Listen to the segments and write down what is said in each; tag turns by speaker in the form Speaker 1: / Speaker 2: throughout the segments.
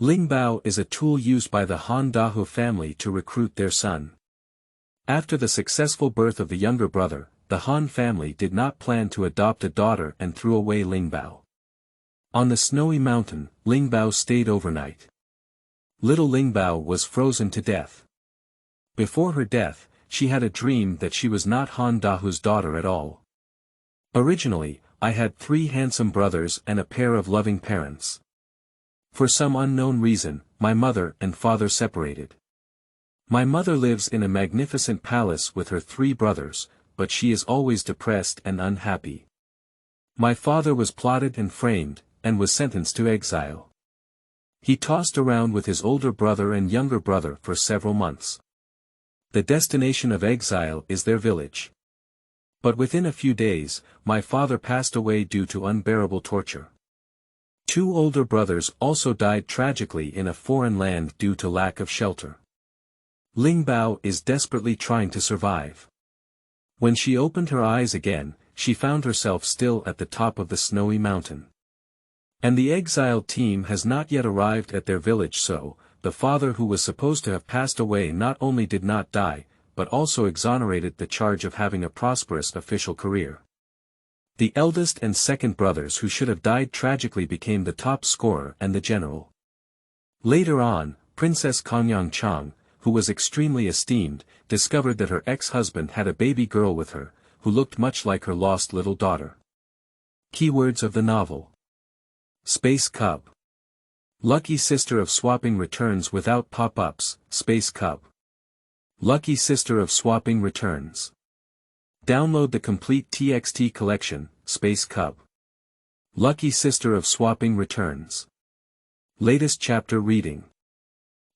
Speaker 1: Lingbao is a tool used by the Han Dahu family to recruit their son. After the successful birth of the younger brother, the Han family did not plan to adopt a daughter and threw away Lingbao. On the snowy mountain, Lingbao stayed overnight. Little Lingbao was frozen to death. Before her death, she had a dream that she was not Han Dahu's daughter at all. Originally, I had 3 handsome brothers and a pair of loving parents. For some unknown reason, my mother and father separated. My mother lives in a magnificent palace with her 3 brothers, but she is always depressed and unhappy. My father was plotted and framed, and was sentenced to exile. He tossed around with his older brother and younger brother for several months. The destination of exile is their village. But within a few days, my father passed away due to unbearable torture. 2 older brothers also died tragically in a foreign land due to lack of shelter. Lingbao is desperately trying to survive. When she opened her eyes again, she found herself still at the top of the snowy mountain. And the exiled team has not yet arrived at their village, so, the father who was supposed to have passed away not only did not die, but also exonerated the charge of having a prosperous official career. The eldest and second brothers who should have died tragically became the top scorer and the general. Later on, Princess Kongyang Chang, who was extremely esteemed, discovered that her ex-husband had a baby girl with her, who looked much like her lost little daughter. Keywords of the novel. Space Cub. Lucky Sister of Swapping returns without pop-ups, Space Cub. Lucky Sister of Swapping returns. Download the complete TXT collection, Space Cub. Lucky Sister of Swapping returns. Latest chapter reading.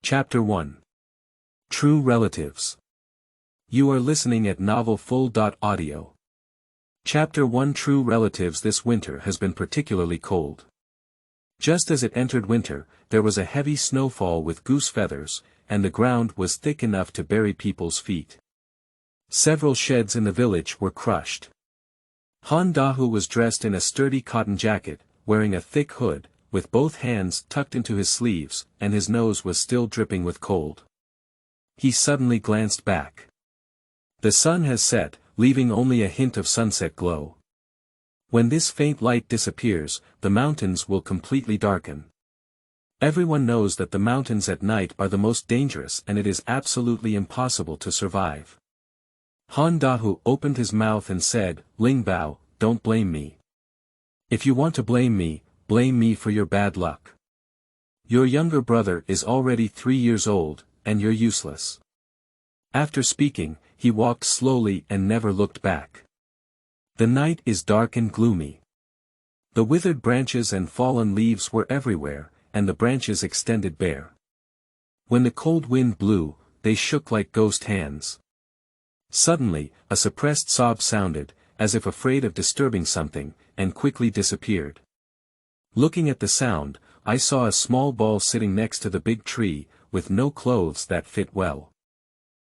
Speaker 1: Chapter 1. True Relatives. You are listening at novelfull.audio. Chapter 1. True Relatives. This winter has been particularly cold. Just as it entered winter, there was a heavy snowfall with goose feathers, and the ground was thick enough to bury people's feet. Several sheds in the village were crushed. Han Dahu was dressed in a sturdy cotton jacket, wearing a thick hood, with both hands tucked into his sleeves, and his nose was still dripping with cold. He suddenly glanced back. The sun has set, leaving only a hint of sunset glow. When this faint light disappears, the mountains will completely darken. Everyone knows that the mountains at night are the most dangerous, and it is absolutely impossible to survive. Han Dahu opened his mouth and said, "Lingbao, don't blame me. If you want to blame me for your bad luck. Your younger brother is already 3 years old, and you're useless." After speaking, he walked slowly and never looked back. The night is dark and gloomy. The withered branches and fallen leaves were everywhere, and the branches extended bare. When the cold wind blew, they shook like ghost hands. Suddenly, a suppressed sob sounded, as if afraid of disturbing something, and quickly disappeared. Looking at the sound, I saw a small ball sitting next to the big tree, with no clothes that fit well.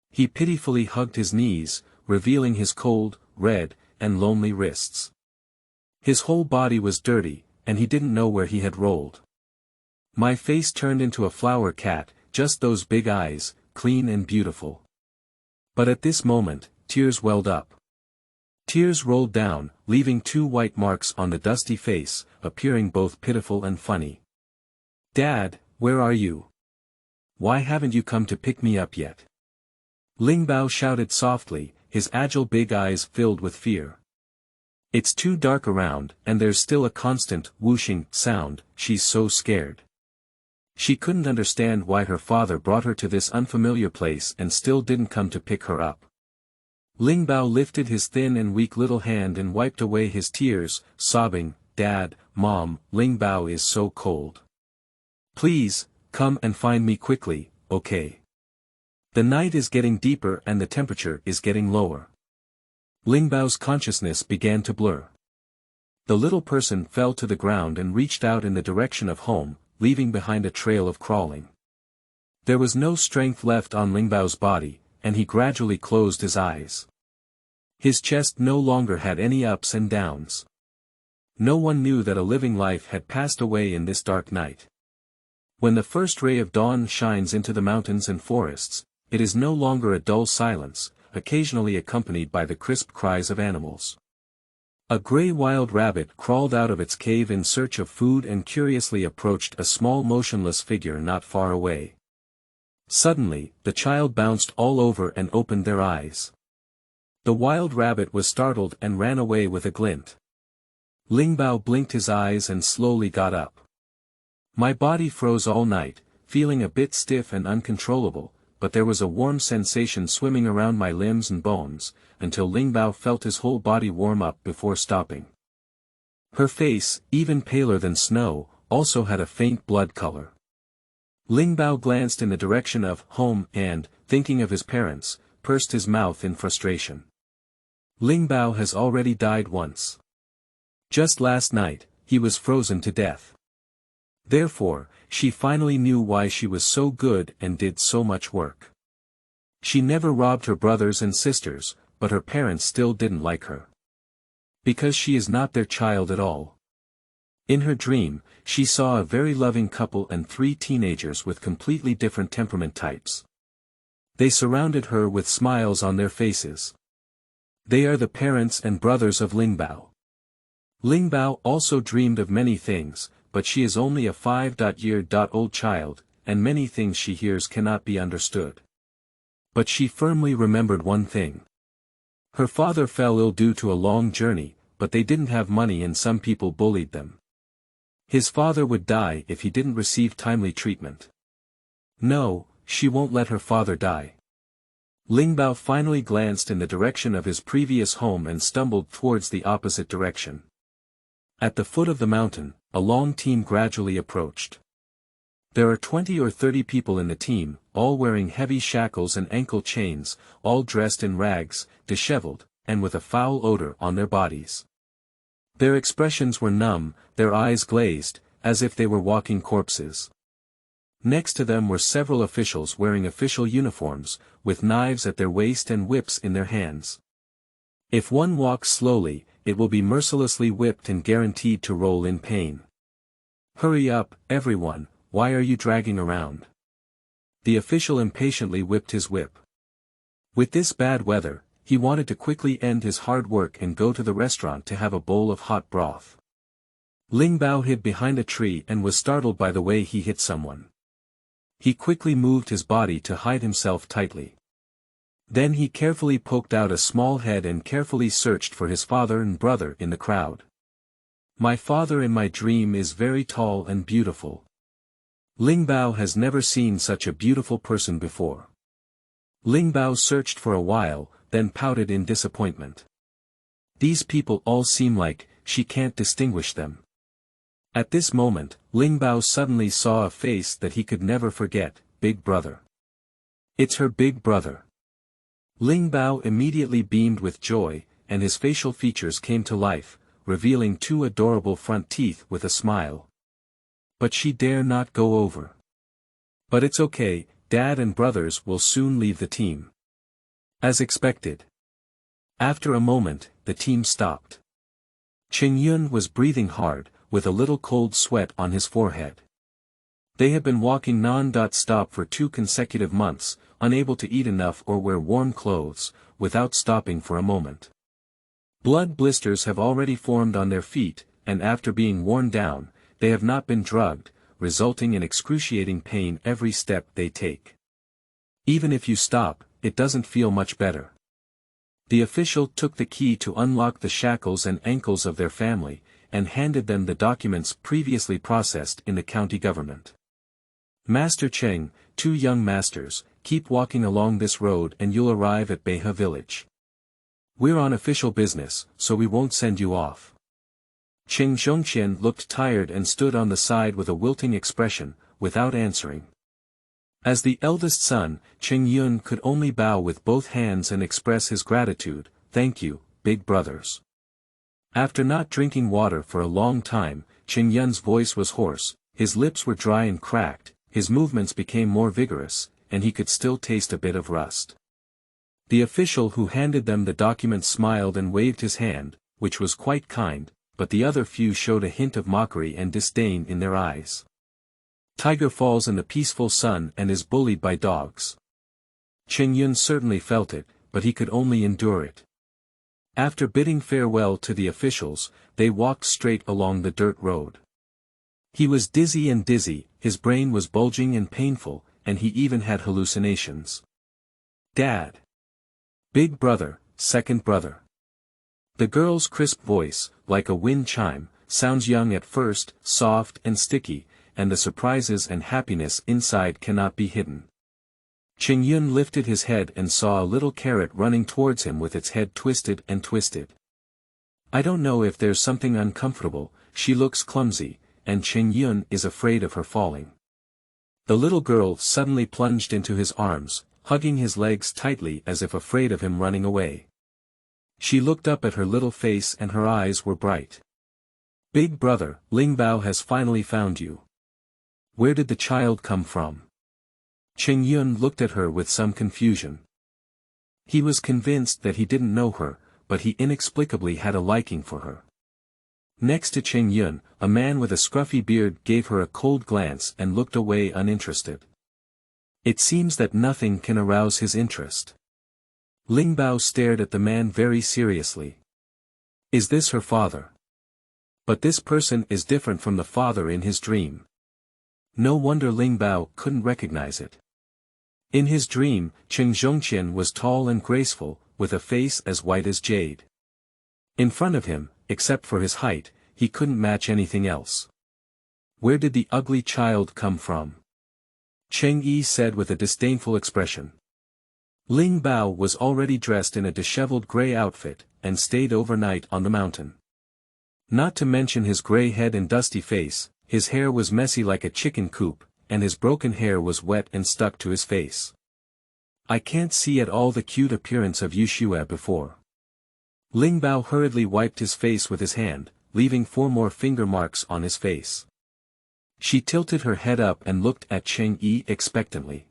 Speaker 1: He pitifully hugged his knees, revealing his cold, red, and lonely wrists. His whole body was dirty, and he didn't know where he had rolled. My face turned into a flower cat, just those big eyes, clean and beautiful. But at this moment, tears welled up. Tears rolled down, leaving 2 white marks on the dusty face, appearing both pitiful and funny. "Dad, where are you? Why haven't you come to pick me up yet?" Lingbao shouted softly, his agile big eyes filled with fear. "It's too dark around, and there's still a constant, whooshing, sound, she's so scared." She couldn't understand why her father brought her to this unfamiliar place and still didn't come to pick her up. Lingbao lifted his thin and weak little hand and wiped away his tears, sobbing, "Dad, Mom, Lingbao is so cold. Please, come and find me quickly, okay? The night is getting deeper and the temperature is getting lower." Lingbao's consciousness began to blur. The little person fell to the ground and reached out in the direction of home, leaving behind a trail of crawling. There was no strength left on Lingbao's body, and he gradually closed his eyes. His chest no longer had any ups and downs. No one knew that a living life had passed away in this dark night. When the first ray of dawn shines into the mountains and forests, it is no longer a dull silence, occasionally accompanied by the crisp cries of animals. A gray wild rabbit crawled out of its cave in search of food and curiously approached a small motionless figure not far away. Suddenly, the child bounced all over and opened their eyes. The wild rabbit was startled and ran away with a glint. Lingbao blinked his eyes and slowly got up. My body froze all night, feeling a bit stiff and uncontrollable, but there was a warm sensation swimming around my limbs and bones, until Lingbao felt his whole body warm up before stopping. Her face, even paler than snow, also had a faint blood color. Lingbao glanced in the direction of home and, thinking of his parents, pursed his mouth in frustration. Lingbao has already died once. Just last night, he was frozen to death. Therefore, she finally knew why she was so good and did so much work. She never robbed her brothers and sisters, but her parents still didn't like her. Because she is not their child at all. In her dream, she saw a very loving couple and 3 teenagers with completely different temperament types. They surrounded her with smiles on their faces. They are the parents and brothers of Lingbao. Lingbao also dreamed of many things, but she is only a 5-year-old child, and many things she hears cannot be understood. But she firmly remembered one thing. Her father fell ill due to a long journey, but they didn't have money and some people bullied them. His father would die if he didn't receive timely treatment. No, she won't let her father die. Lingbao finally glanced in the direction of his previous home and stumbled towards the opposite direction. At the foot of the mountain, a long team gradually approached. There are 20 or 30 people in the team, all wearing heavy shackles and ankle chains, all dressed in rags, disheveled, and with a foul odor on their bodies. Their expressions were numb, their eyes glazed, as if they were walking corpses. Next to them were several officials wearing official uniforms, with knives at their waist and whips in their hands. If one walks slowly, it will be mercilessly whipped and guaranteed to roll in pain. Hurry up, everyone, why are you dragging around? The official impatiently whipped his whip. With this bad weather, he wanted to quickly end his hard work and go to the restaurant to have a bowl of hot broth. Lingbao hid behind a tree and was startled by the way he hit someone. He quickly moved his body to hide himself tightly. Then he carefully poked out a small head and carefully searched for his father and brother in the crowd. My father in my dream is very tall and beautiful. Lingbao has never seen such a beautiful person before. Lingbao searched for a while, then pouted in disappointment. These people all seem like, she can't distinguish them. At this moment, Lingbao suddenly saw a face that he could never forget, Big Brother. It's her big brother. Lingbao immediately beamed with joy, and his facial features came to life, revealing 2 adorable front teeth with a smile. But she dare not go over. But it's okay, Dad and brothers will soon leave the team. As expected. After a moment, the team stopped. Qingyun was breathing hard, with a little cold sweat on his forehead. They had been walking non-stop for 2 consecutive months, unable to eat enough or wear warm clothes, without stopping for a moment. Blood blisters have already formed on their feet, and after being worn down, they have not been drugged, resulting in excruciating pain every step they take. Even if you stop, it doesn't feel much better. The official took the key to unlock the shackles and ankles of their family, and handed them the documents previously processed in the county government. Master Cheng, 2 young masters, keep walking along this road and you'll arrive at Beihe village. We're on official business, so we won't send you off. Cheng Zhongqian looked tired and stood on the side with a wilting expression, without answering. As the eldest son, Cheng Yun could only bow with both hands and express his gratitude, "Thank you, big brothers." After not drinking water for a long time, Cheng Yun's voice was hoarse, his lips were dry and cracked, his movements became more vigorous, and he could still taste a bit of rust. The official who handed them the documents smiled and waved his hand, which was quite kind, but the other few showed a hint of mockery and disdain in their eyes. Tiger falls in the peaceful sun and is bullied by dogs. Qingyun certainly felt it, but he could only endure it. After bidding farewell to the officials, they walked straight along the dirt road. He was dizzy, his brain was bulging and painful, and he even had hallucinations. Dad. Big brother, second brother. The girl's crisp voice, like a wind chime, sounds young at first, soft and sticky, and the surprises and happiness inside cannot be hidden. Qingyun lifted his head and saw a little carrot running towards him with its head twisted and twisted. I don't know if there's something uncomfortable, she looks clumsy, and Qingyun is afraid of her falling. The little girl suddenly plunged into his arms, hugging his legs tightly as if afraid of him running away. She looked up at her little face and her eyes were bright. Big brother, Lingbao has finally found you. Where did the child come from? Qingyun looked at her with some confusion. He was convinced that he didn't know her, but he inexplicably had a liking for her. Next to Qingyun, a man with a scruffy beard gave her a cold glance and looked away uninterested. It seems that nothing can arouse his interest. Lingbao stared at the man very seriously. Is this her father? But this person is different from the father in his dream. No wonder Lingbao couldn't recognize it. In his dream, Chen Zhongqian was tall and graceful, with a face as white as jade. In front of him, except for his height, he couldn't match anything else. Where did the ugly child come from? Cheng Yi said with a disdainful expression. Lingbao was already dressed in a disheveled gray outfit, and stayed overnight on the mountain. Not to mention his gray head and dusty face, his hair was messy like a chicken coop, and his broken hair was wet and stuck to his face. I can't see at all the cute appearance of Yushue before. Lingbao hurriedly wiped his face with his hand, leaving 4 more finger marks on his face. She tilted her head up and looked at Cheng Yi expectantly.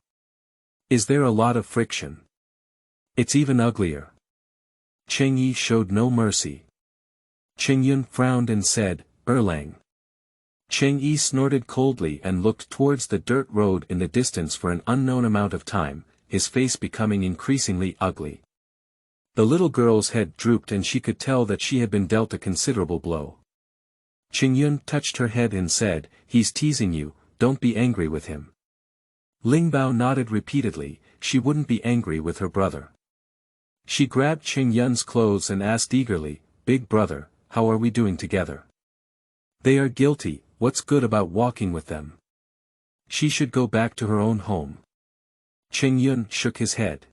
Speaker 1: Is there a lot of friction? It's even uglier. Cheng Yi showed no mercy. Qingyun frowned and said, Erlang. Cheng Yi snorted coldly and looked towards the dirt road in the distance for an unknown amount of time, his face becoming increasingly ugly. The little girl's head drooped and she could tell that she had been dealt a considerable blow. Qingyun touched her head and said, He's teasing you, don't be angry with him. Lingbao nodded repeatedly, she wouldn't be angry with her brother. She grabbed Qingyun's clothes and asked eagerly, Big brother, how are we doing together? They are guilty, what's good about walking with them? She should go back to her own home. Qingyun shook his head.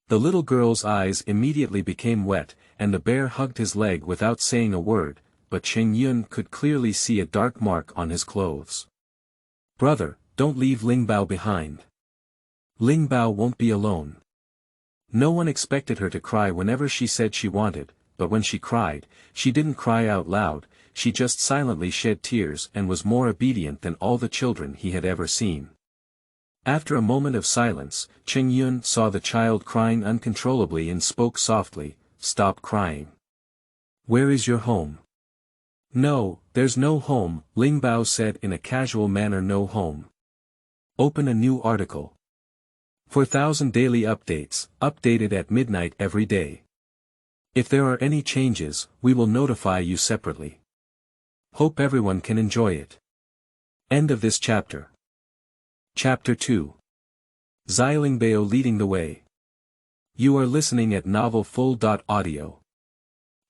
Speaker 1: The little girl's eyes immediately became wet, and the bear hugged his leg without saying a word, but Qingyun could clearly see a dark mark on his clothes. Brother, don't leave Lingbao behind. Lingbao won't be alone. No one expected her to cry whenever she said she wanted, but when she cried, she didn't cry out loud, she just silently shed tears and was more obedient than all the children he had ever seen. After a moment of silence, Qingyun saw the child crying uncontrollably and spoke softly, Stop crying. Where is your home? No, there's no home, Lingbao said in a casual manner. No home. Open a new article. 4,000 daily updates, updated at midnight every day. If there are any changes, we will notify you separately. Hope everyone can enjoy it. End of this chapter. Chapter 2. Xiaolingbao leading the way. You are listening at novelfull.audio.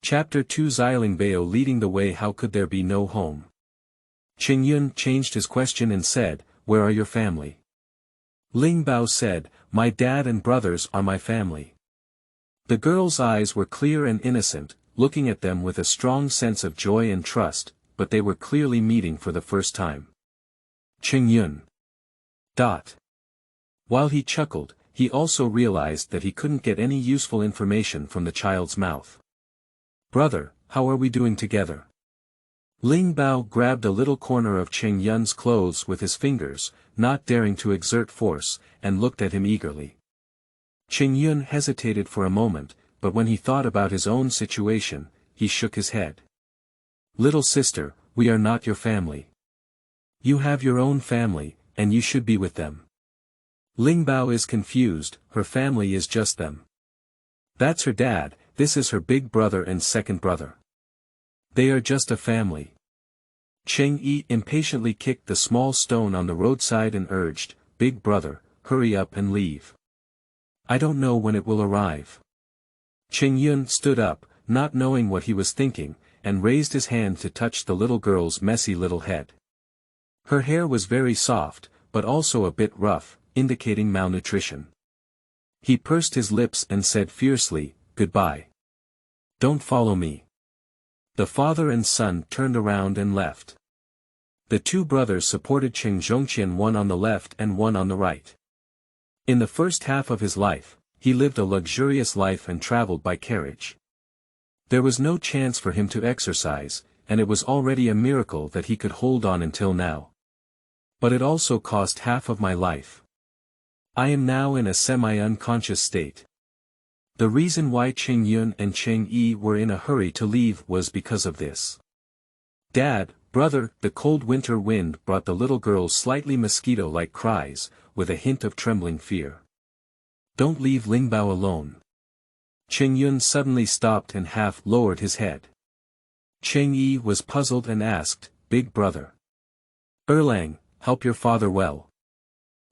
Speaker 1: Chapter 2. Xiaolingbao leading the way. How could there be no home? Qingyun changed his question and said, Where are your family? Lingbao said, My dad and brothers are my family. The girl's eyes were clear and innocent, looking at them with a strong sense of joy and trust, but they were clearly meeting for the first time. Qingyun. While he chuckled, he also realized that he couldn't get any useful information from the child's mouth. Brother, how are we doing together? Lingbao grabbed a little corner of Qingyun's clothes with his fingers, not daring to exert force, and looked at him eagerly. Qingyun hesitated for a moment, but when he thought about his own situation, he shook his head. Little sister, we are not your family. You have your own family, and you should be with them. Lingbao is confused, her family is just them. That's her dad, this is her big brother and second brother. They are just a family. Cheng Yi impatiently kicked the small stone on the roadside and urged, "Big brother, hurry up and leave. I don't know when it will arrive." Cheng Yun stood up, not knowing what he was thinking, and raised his hand to touch the little girl's messy little head. Her hair was very soft, but also a bit rough, indicating malnutrition. He pursed his lips and said fiercely, "Goodbye. Don't follow me." The father and son turned around and left. The two brothers supported Cheng Zhongqian, one on the left and one on the right. In the first half of his life, he lived a luxurious life and traveled by carriage. There was no chance for him to exercise, and it was already a miracle that he could hold on until now. But it also cost half of my life. I am now in a semi-unconscious state. The reason why Cheng Yun and Cheng Yi were in a hurry to leave was because of this. "Dad, brother," the cold winter wind brought the little girl's slightly mosquito-like cries, with a hint of trembling fear. "Don't leave Lingbao alone." Cheng Yun suddenly stopped and half lowered his head. Cheng Yi was puzzled and asked, "Big brother. Erlang, help your father well."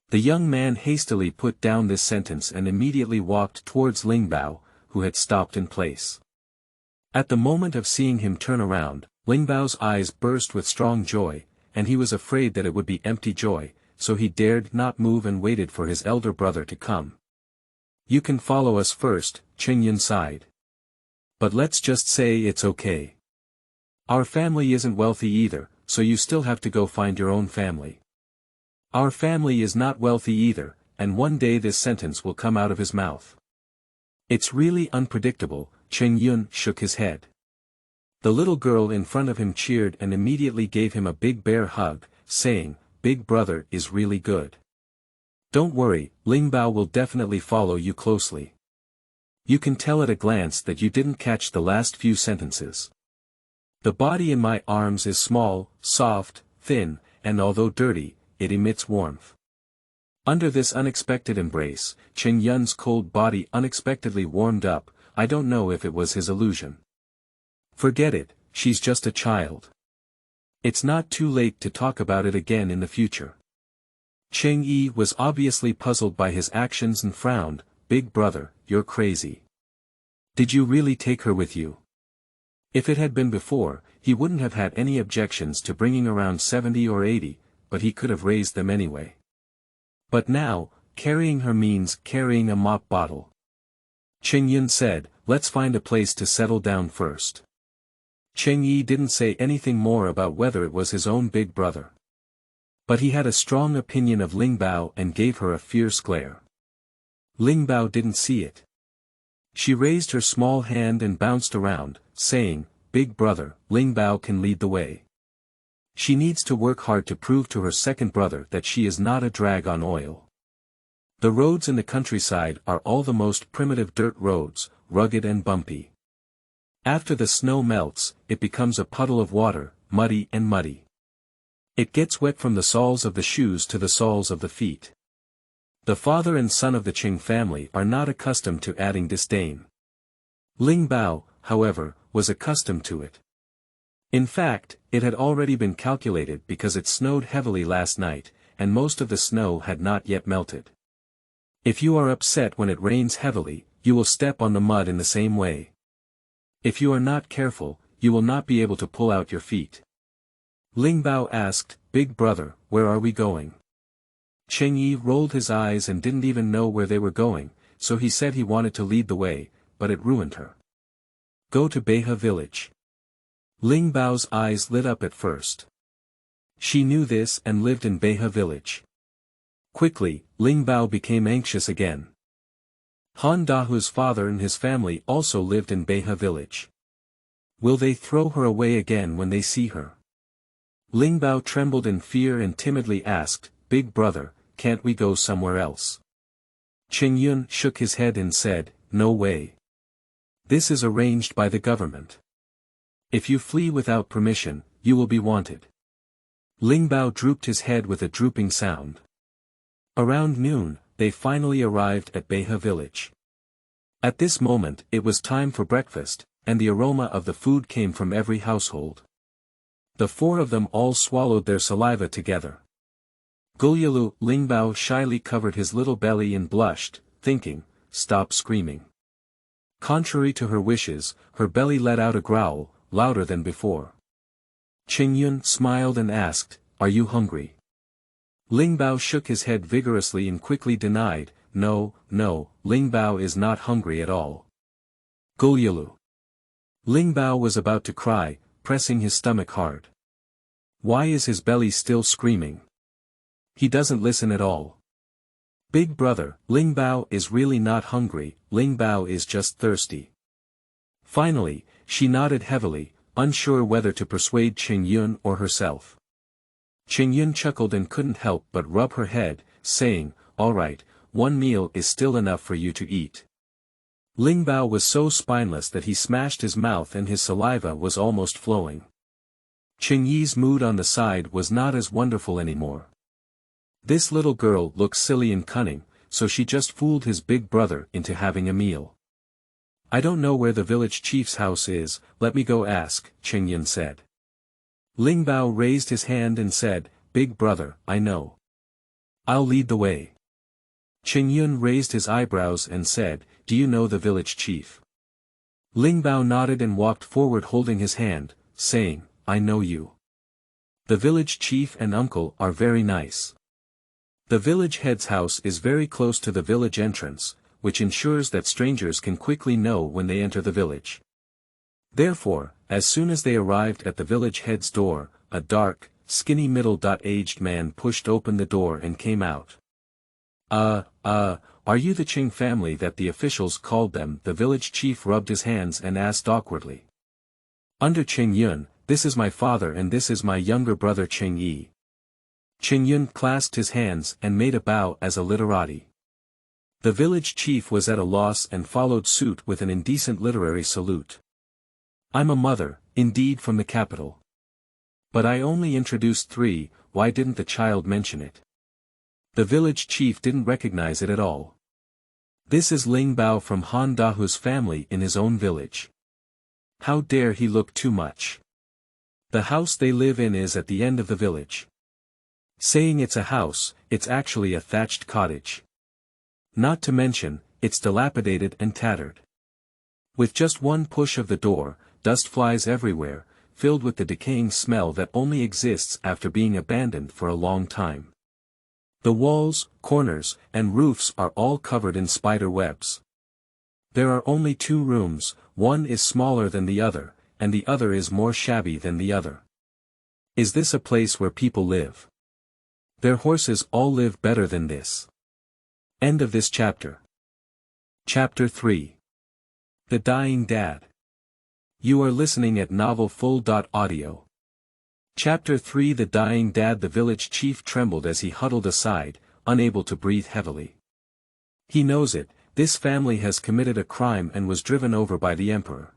Speaker 1: The young man hastily put down this sentence and immediately walked towards Lingbao, who had stopped in place. At the moment of seeing him turn around, Lingbao's eyes burst with strong joy, and he was afraid that it would be empty joy, so he dared not move and waited for his elder brother to come. "You can follow us first," Cheng Yun sighed. "But let's just say it's okay. Our family isn't wealthy either, so you still have to go find your own family." "Our family is not wealthy either," and one day this sentence will come out of his mouth. "It's really unpredictable," Cheng Yun shook his head. The little girl in front of him cheered and immediately gave him a big bear hug, saying, "Big brother is really good. Don't worry, Lingbao will definitely follow you closely. You can tell at a glance that you didn't catch the last few sentences. The body in my arms is small, soft, thin, and although dirty, it emits warmth." Under this unexpected embrace, Cheng Yun's cold body unexpectedly warmed up. I don't know if it was his illusion. "Forget it, she's just a child. It's not too late to talk about it again in the future." Cheng Yi was obviously puzzled by his actions and frowned. "Big brother, you're crazy. Did you really take her with you?" If it had been before, he wouldn't have had any objections to bringing around 70 or 80, but he could have raised them anyway. But now, carrying her means carrying a mop bottle. Cheng Yun said, "Let's find a place to settle down first." Cheng Yi didn't say anything more about whether it was his own big brother. But he had a strong opinion of Lingbao and gave her a fierce glare. Lingbao didn't see it. She raised her small hand and bounced around, saying, "Big brother, Lingbao can lead the way. She needs to work hard to prove to her second brother that she is not a drag on oil. The roads in the countryside are all the most primitive dirt roads, rugged and bumpy. After the snow melts, it becomes a puddle of water, muddy and muddy. It gets wet from the soles of the shoes to the soles of the feet. The father and son of the Qing family are not accustomed to adding disdain. Lingbao, however, was accustomed to it. In fact, it had already been calculated because it snowed heavily last night, and most of the snow had not yet melted. If you are upset when it rains heavily, you will step on the mud in the same way. If you are not careful, you will not be able to pull out your feet. Lingbao asked, "Big brother, where are we going?" Cheng Yi rolled his eyes and didn't even know where they were going, so he said he wanted to lead the way, but it ruined her. "Go to Beihe village." Lingbao's eyes lit up at first. She knew this and lived in Beihe village. Quickly, Lingbao became anxious again. Han Dahu's father and his family also lived in Beihe village. Will they throw her away again when they see her? Lingbao trembled in fear and timidly asked, "Big brother, can't we go somewhere else?" Cheng Yun shook his head and said, "No way. This is arranged by the government. If you flee without permission, you will be wanted." Lingbao drooped his head with a drooping sound. Around noon, they finally arrived at Beihe village. At this moment it was time for breakfast, and the aroma of the food came from every household. The four of them all swallowed their saliva together. Gulyalu, Lingbao shyly covered his little belly and blushed, thinking, "Stop screaming." Contrary to her wishes, her belly let out a growl, louder than before. Qingyun smiled and asked, "Are you hungry?" Lingbao shook his head vigorously and quickly denied, "No, no, Lingbao is not hungry at all." Gulyalu. Lingbao was about to cry, pressing his stomach hard. Why is his belly still screaming? He doesn't listen at all. Big brother, Lingbao is really not hungry, Lingbao is just thirsty. Finally, she nodded heavily, unsure whether to persuade Qingyun or herself. Qingyun chuckled and couldn't help but rub her head, saying, "All right, one meal is still enough for you to eat." Lingbao was so spineless that he smashed his mouth and his saliva was almost flowing. Qingyi's mood on the side was not as wonderful anymore. This little girl looks silly and cunning, so she just fooled his big brother into having a meal. "I don't know where the village chief's house is, let me go ask," Qingyun said. Lingbao raised his hand and said, "Big brother, I know. I'll lead the way." Qingyun raised his eyebrows and said, "Do you know the village chief?" Lingbao nodded and walked forward holding his hand, saying, "I know you. The village chief and uncle are very nice. The village head's house is very close to the village entrance, which ensures that strangers can quickly know when they enter the village." Therefore, as soon as they arrived at the village head's door, a dark, skinny middle-aged man pushed open the door and came out. Are you the Qing family that the officials called them?" The village chief rubbed his hands and asked awkwardly. "Under Qingyun, this is my father and this is my younger brother Qingyi." Qingyun clasped his hands and made a bow as a literati. The village chief was at a loss and followed suit with an indecent literary salute. "I'm a mother, indeed from the capital. But I only introduced 3, why didn't the child mention it?" The village chief didn't recognize it at all. "This is Lingbao from Han Dahu's family in his own village. How dare he look too much? The house they live in is at the end of the village. Saying it's a house, it's actually a thatched cottage. Not to mention, it's dilapidated and tattered. With just one push of the door, dust flies everywhere, filled with the decaying smell that only exists after being abandoned for a long time. The walls, corners, and roofs are all covered in spider webs. There are only 2 rooms, one is smaller than the other, and the other is more shabby than the other. Is this a place where people live? Their horses all live better than this." End of this chapter. Chapter 3. The Dying Dad. You are listening at novelfull.audio. Chapter 3. The Dying Dad. The village chief trembled as he huddled aside, unable to breathe heavily. He knows it, this family has committed a crime and was driven over by the emperor.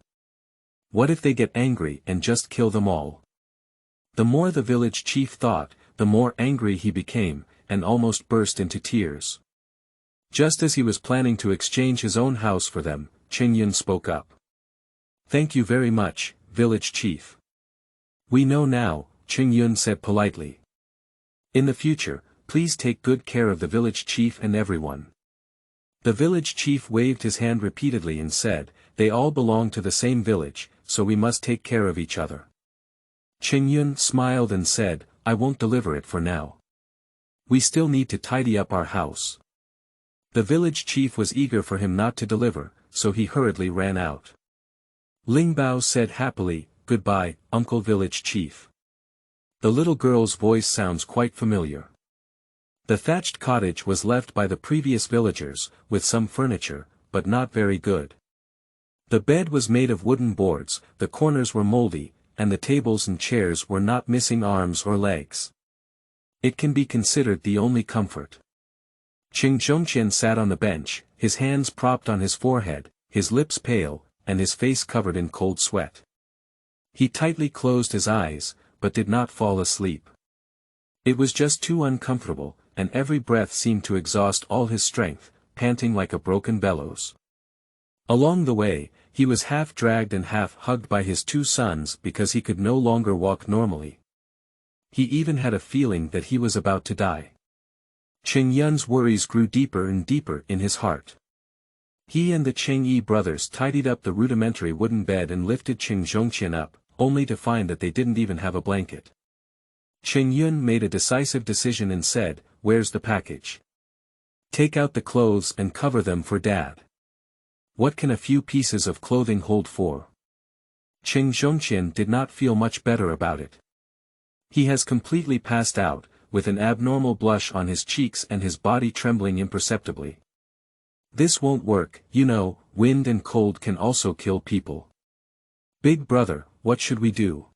Speaker 1: What if they get angry and just kill them all? The more the village chief thought, the more angry he became, and almost burst into tears. Just as he was planning to exchange his own house for them, Qingyun spoke up. "Thank you very much, village chief. We know now," Qingyun said politely. "In the future, please take good care of the village chief and everyone." The village chief waved his hand repeatedly and said, "They all belong to the same village, so we must take care of each other." Qingyun smiled and said, "I won't deliver it for now. We still need to tidy up our house." The village chief was eager for him not to deliver, so he hurriedly ran out. Lingbao said happily, "Goodbye, Uncle Village Chief." The little girl's voice sounds quite familiar. The thatched cottage was left by the previous villagers, with some furniture, but not very good. The bed was made of wooden boards, the corners were moldy, and the tables and chairs were not missing arms or legs. It can be considered the only comfort. Qing Zhongqian sat on the bench, his hands propped on his forehead, his lips pale, and his face covered in cold sweat. He tightly closed his eyes, but did not fall asleep. It was just too uncomfortable, and every breath seemed to exhaust all his strength, panting like a broken bellows. Along the way, he was half dragged and half hugged by his two sons because he could no longer walk normally. He even had a feeling that he was about to die. Cheng Yun's worries grew deeper and deeper in his heart. He and the Cheng Yi brothers tidied up the rudimentary wooden bed and lifted Cheng Zhongqian up, only to find that they didn't even have a blanket. Cheng Yun made a decisive decision and said, "Where's the package? Take out the clothes and cover them for Dad." What can a few pieces of clothing hold for? Cheng Zhongqian did not feel much better about it. He has completely passed out, with an abnormal blush on his cheeks and his body trembling imperceptibly. This won't work, you know, wind and cold can also kill people. Big brother, what should we do?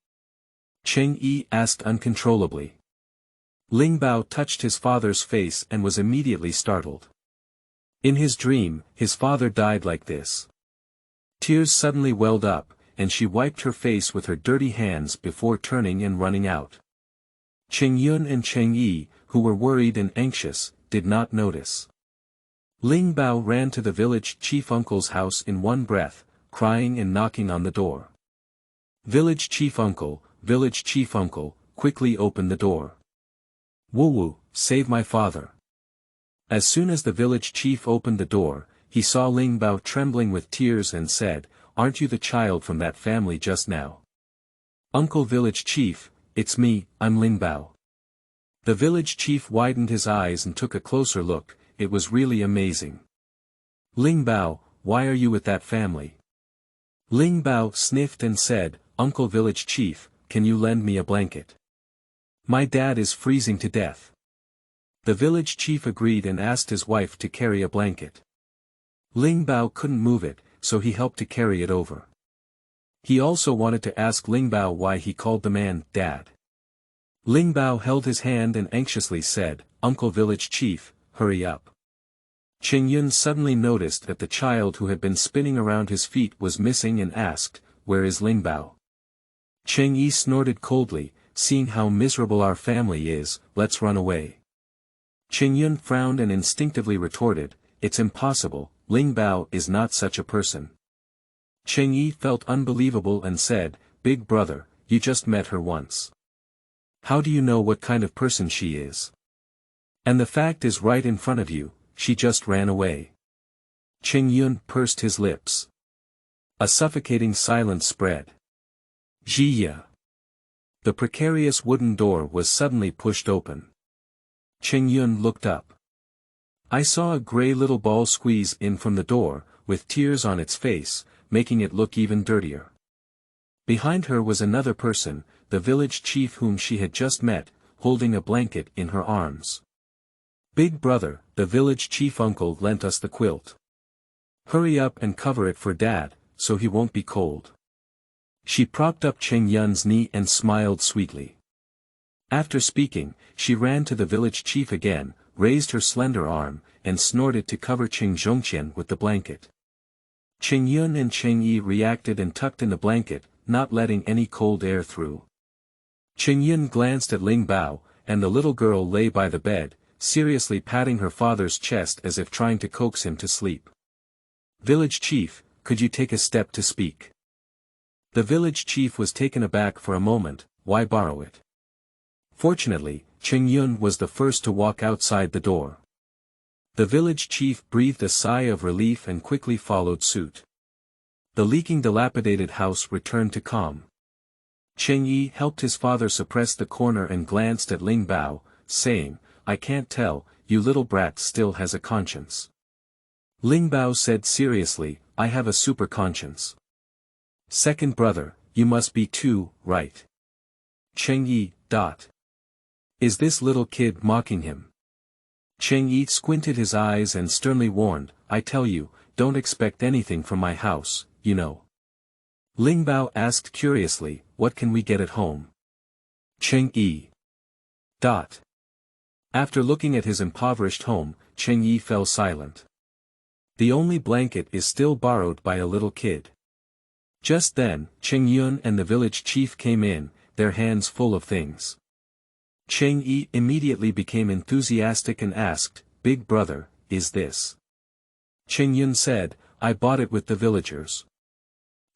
Speaker 1: Cheng Yi asked uncontrollably. Lingbao touched his father's face and was immediately startled. In his dream, his father died like this. Tears suddenly welled up, and she wiped her face with her dirty hands before turning and running out. Cheng Yun and Cheng Yi, who were worried and anxious, did not notice. Lingbao ran to the village chief uncle's house in one breath, crying and knocking on the door. Village chief uncle, quickly open the door. Wu, save my father. As soon as the village chief opened the door, he saw Lingbao trembling with tears and said, "Aren't you the child from that family just now?" "Uncle village chief, it's me, I'm Lingbao." The village chief widened his eyes and took a closer look. It was really amazing. "Lingbao, why are you with that family?" Lingbao sniffed and said, "Uncle village chief, can you lend me a blanket? My dad is freezing to death." The village chief agreed and asked his wife to carry a blanket. Lingbao couldn't move it, so he helped to carry it over. He also wanted to ask Lingbao why he called the man Dad. Lingbao held his hand and anxiously said, "Uncle village chief, hurry up." Cheng Yun suddenly noticed that the child who had been spinning around his feet was missing and asked, "Where is Lingbao?" Cheng Yi snorted coldly, "Seeing how miserable our family is, let's run away." Cheng Yun frowned and instinctively retorted, "It's impossible, Lingbao is not such a person." Cheng Yi felt unbelievable and said, "Big brother, you just met her once. How do you know what kind of person she is? And the fact is right in front of you, she just ran away." Cheng Yun pursed his lips. A suffocating silence spread. Jiya. The precarious wooden door was suddenly pushed open. Cheng Yun looked up. I saw a gray little ball squeeze in from the door, with tears on its face, making it look even dirtier. Behind her was another person, the village chief whom she had just met, holding a blanket in her arms. "Big brother, the village chief uncle lent us the quilt. Hurry up and cover it for Dad, so he won't be cold." She propped up Cheng Yun's knee and smiled sweetly. After speaking, she ran to the village chief again, raised her slender arm, and snorted to cover Cheng Zhongqian with the blanket. Cheng Yun and Cheng Yi reacted and tucked in the blanket, not letting any cold air through. Cheng Yun glanced at Lingbao, and the little girl lay by the bed, seriously patting her father's chest as if trying to coax him to sleep. "Village chief, could you take a step to speak?" The village chief was taken aback for a moment. Why borrow it? Fortunately, Cheng Yun was the first to walk outside the door. The village chief breathed a sigh of relief and quickly followed suit. The leaking dilapidated house returned to calm. Cheng Yi helped his father suppress the corner and glanced at Lingbao, saying, "I can't tell, you little brat still has a conscience." Lingbao said seriously, "I have a super conscience." "Second brother, you must be too, right?" Cheng Yi, Is this little kid mocking him? Cheng Yi squinted his eyes and sternly warned, "I tell you, don't expect anything from my house, you know." Lingbao asked curiously, "What can we get at home?" Cheng Yi. After looking at his impoverished home, Cheng Yi fell silent. The only blanket is still borrowed by a little kid. Just then, Cheng Yun and the village chief came in, their hands full of things. Cheng Yi immediately became enthusiastic and asked, "Big brother, is this?" Cheng Yun said, "I bought it with the villagers."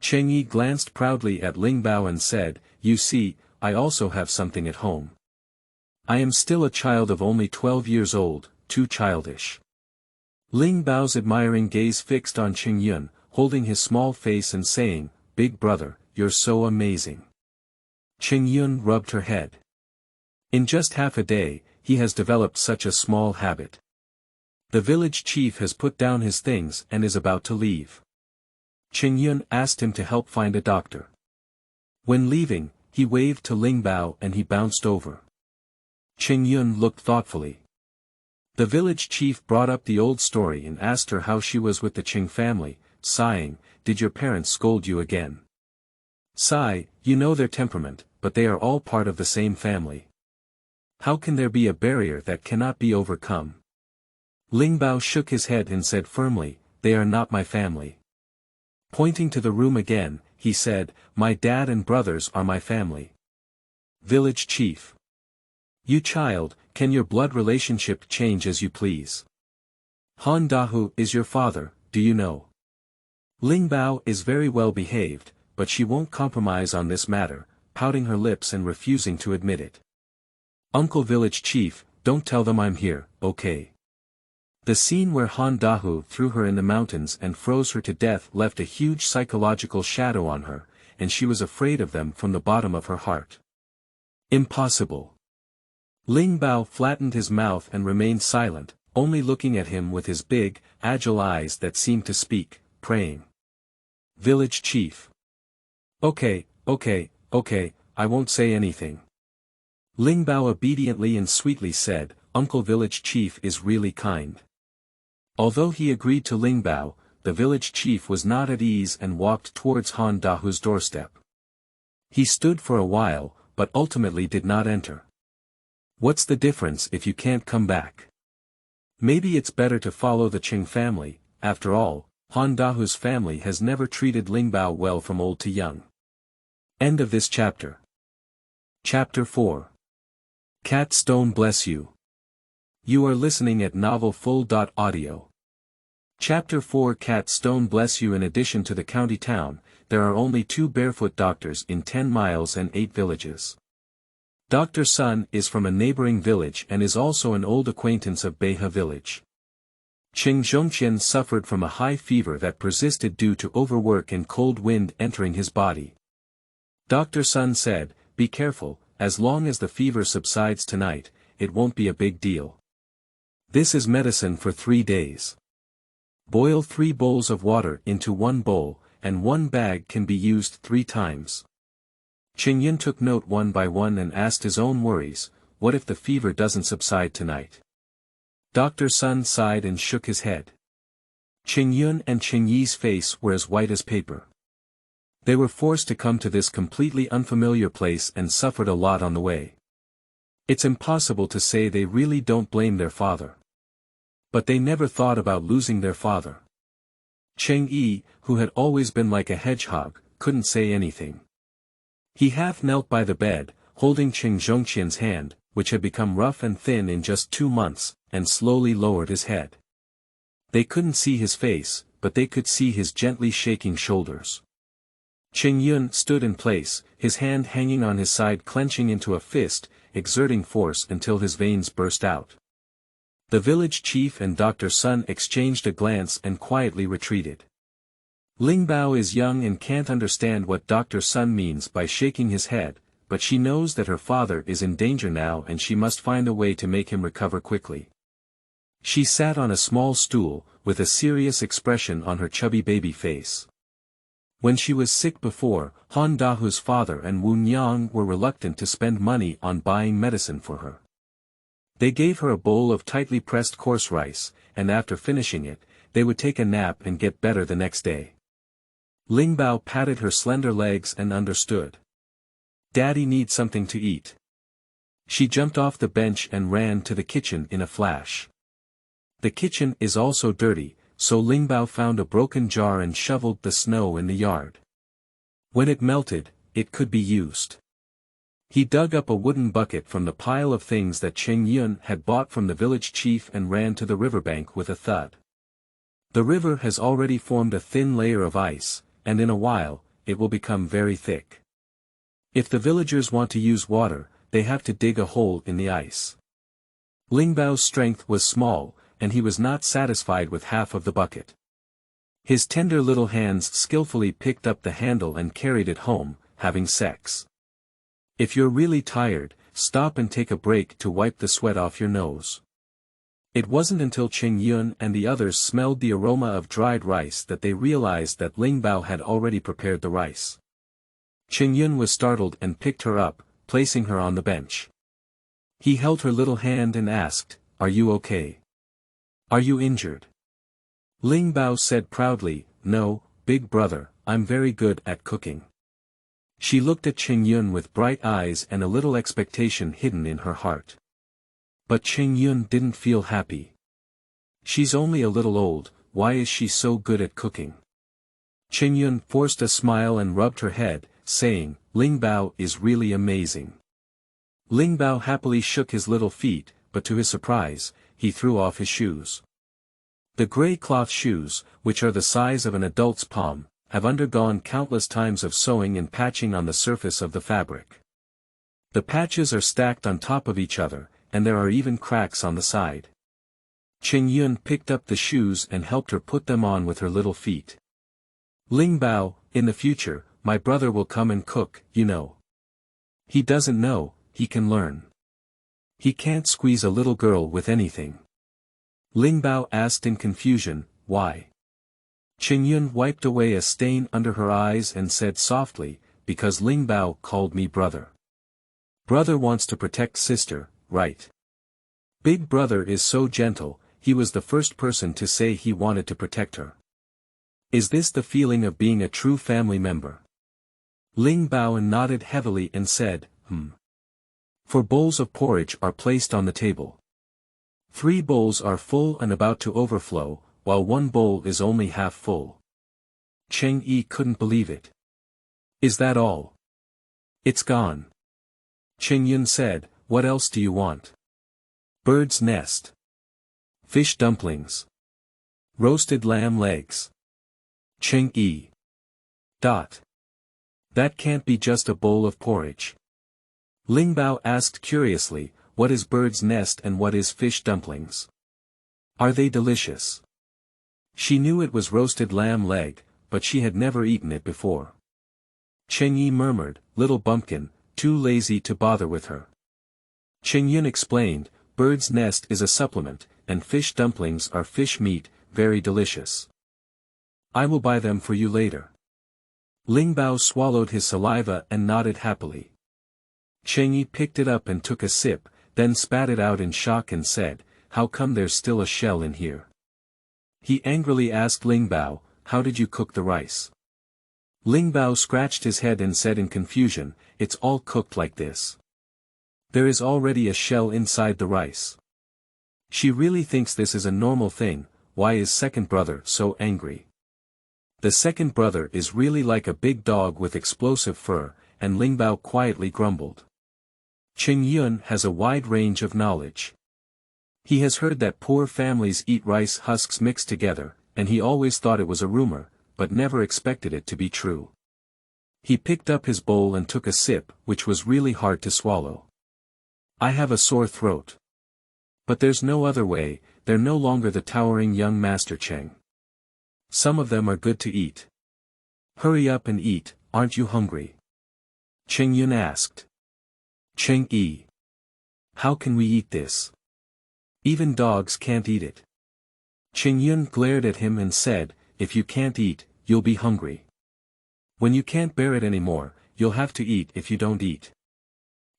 Speaker 1: Cheng Yi glanced proudly at Lingbao and said, "You see, I also have something at home. I am still a child of only 12 years old, too childish." Lingbao's admiring gaze fixed on Cheng Yun, holding his small face and saying, "Big brother, you're so amazing." Cheng Yun rubbed her head. In just half a day, he has developed such a small habit. The village chief has put down his things and is about to leave. Cheng Yun asked him to help find a doctor. When leaving, he waved to Lingbao and he bounced over. Cheng Yun looked thoughtfully. The village chief brought up the old story and asked her how she was with the Cheng family, sighing, "Did your parents scold you again?" "Sigh, you know their temperament, but they are all part of the same family. How can there be a barrier that cannot be overcome?" Lingbao shook his head and said firmly, "They are not my family." Pointing to the room again, he said, "My dad and brothers are my family." Village chief. "You child, can your blood relationship change as you please? Han Dahu is your father, do you know?" Lingbao is very well behaved, but she won't compromise on this matter, pouting her lips and refusing to admit it. "Uncle village chief, don't tell them I'm here, okay?" The scene where Han Dahu threw her in the mountains and froze her to death left a huge psychological shadow on her, and she was afraid of them from the bottom of her heart. "Impossible." Lingbao flattened his mouth and remained silent, only looking at him with his big, agile eyes that seemed to speak, praying. Village chief. Okay, I won't say anything." Lingbao obediently and sweetly said, "Uncle village chief is really kind." Although he agreed to Lingbao, the village chief was not at ease and walked towards Han Dahu's doorstep. He stood for a while, but ultimately did not enter. "What's the difference if you can't come back? Maybe it's better to follow the Cheng family. After all, Han Dahu's family has never treated Lingbao well from old to young." End of this chapter. Chapter 4. Cat Stone bless you. You are listening at novelfull.audio. Chapter 4. Cat Stone bless you. In addition to the county town, there are only 2 barefoot doctors in 10 miles and 8 villages. Dr. Sun is from a neighboring village and is also an old acquaintance of Beihe village. Cheng Zhongqian suffered from a high fever that persisted due to overwork and cold wind entering his body. Dr. Sun said, "Be careful, as long as the fever subsides tonight, it won't be a big deal. This is medicine for 3 days. Boil 3 bowls of water into 1 bowl, and 1 bag can be used 3 times. Cheng Yun took note one by one and asked his own worries, what if the fever doesn't subside tonight? Dr. Sun sighed and shook his head. Cheng Yun and Cheng Yi's face were as white as paper. They were forced to come to this completely unfamiliar place and suffered a lot on the way. It's impossible to say they really don't blame their father. But they never thought about losing their father. Cheng Yi, who had always been like a hedgehog, couldn't say anything. He half knelt by the bed, holding Cheng Zhongqian's hand, which had become rough and thin in just 2 months, and slowly lowered his head. They couldn't see his face, but they could see his gently shaking shoulders. Cheng Yun stood in place, his hand hanging on his side clenching into a fist, exerting force until his veins burst out. The village chief and Dr. Sun exchanged a glance and quietly retreated. Lingbao is young and can't understand what Dr. Sun means by shaking his head, but she knows that her father is in danger now and she must find a way to make him recover quickly. She sat on a small stool, with a serious expression on her chubby baby face. When she was sick before, Han Dahu's father and Wu Nyang were reluctant to spend money on buying medicine for her. They gave her a bowl of tightly pressed coarse rice, and after finishing it, they would take a nap and get better the next day. Lingbao patted her slender legs and understood. Daddy needs something to eat. She jumped off the bench and ran to the kitchen in a flash. The kitchen is also dirty, so Lingbao found a broken jar and shoveled the snow in the yard. When it melted, it could be used. He dug up a wooden bucket from the pile of things that Cheng Yun had bought from the village chief and ran to the riverbank with a thud. The river has already formed a thin layer of ice, and in a while, it will become very thick. If the villagers want to use water, they have to dig a hole in the ice. Lingbao's strength was small, and he was not satisfied with half of the bucket. His tender little hands skillfully picked up the handle and carried it home, having sex. If you're really tired, stop and take a break to wipe the sweat off your nose. It wasn't until Cheng Yun and the others smelled the aroma of dried rice that they realized that Lingbao had already prepared the rice. Cheng Yun was startled and picked her up, placing her on the bench. He held her little hand and asked, "Are you okay? Are you injured?" Lingbao said proudly, "No, big brother, I'm very good at cooking." She looked at Cheng Yun with bright eyes and a little expectation hidden in her heart. But Cheng Yun didn't feel happy. She's only a little old, why is she so good at cooking? Cheng Yun forced a smile and rubbed her head, saying, "Lingbao is really amazing." Lingbao happily shook his little feet, but to his surprise, he threw off his shoes. The gray cloth shoes, which are the size of an adult's palm, have undergone countless times of sewing and patching on the surface of the fabric. The patches are stacked on top of each other, and there are even cracks on the side. Cheng Yun picked up the shoes and helped her put them on with her little feet. "Lingbao, in the future, my brother will come and cook, you know." "He doesn't know, he can learn." "He can't squeeze a little girl with anything." Lingbao asked in confusion, "Why?" Cheng Yun wiped away a stain under her eyes and said softly, "Because Lingbao called me brother. Brother wants to protect sister, right? Big brother is so gentle, he was the first person to say he wanted to protect her. Is this the feeling of being a true family member?" Lingbao nodded heavily and said, "Four bowls of porridge are placed on the table. 3 bowls are full and about to overflow, while 1 bowl is only half full." Cheng Yi couldn't believe it. "Is that all? It's gone." Cheng Yun said, "What else do you want?" "Bird's nest. Fish dumplings. Roasted lamb legs." Cheng Yi. "That can't be just a bowl of porridge." Lingbao asked curiously, "What is bird's nest and what is fish dumplings? Are they delicious?" She knew it was roasted lamb leg, but she had never eaten it before. Cheng Yi murmured, "Little bumpkin, too lazy to bother with her." Cheng Yun explained, "Bird's nest is a supplement, and fish dumplings are fish meat, very delicious. I will buy them for you later." Lingbao swallowed his saliva and nodded happily. Cheng Yi picked it up and took a sip, then spat it out in shock and said, "How come there's still a shell in here?" He angrily asked Lingbao, "How did you cook the rice?" Lingbao scratched his head and said in confusion, "It's all cooked like this. There is already a shell inside the rice." She really thinks this is a normal thing. Why is second brother so angry? The second brother is really like a big dog with explosive fur, and Lingbao quietly grumbled. Cheng Yun has a wide range of knowledge. He has heard that poor families eat rice husks mixed together, and he always thought it was a rumor, but never expected it to be true. He picked up his bowl and took a sip, which was really hard to swallow. "I have a sore throat. But there's no other way, they're no longer the towering young Master Cheng. Some of them are good to eat. Hurry up and eat, aren't you hungry?" Cheng Yun asked. "Cheng Yi. How can we eat this? Even dogs can't eat it." Cheng Yun glared at him and said, "If you can't eat, you'll be hungry. When you can't bear it anymore, you'll have to eat if you don't eat."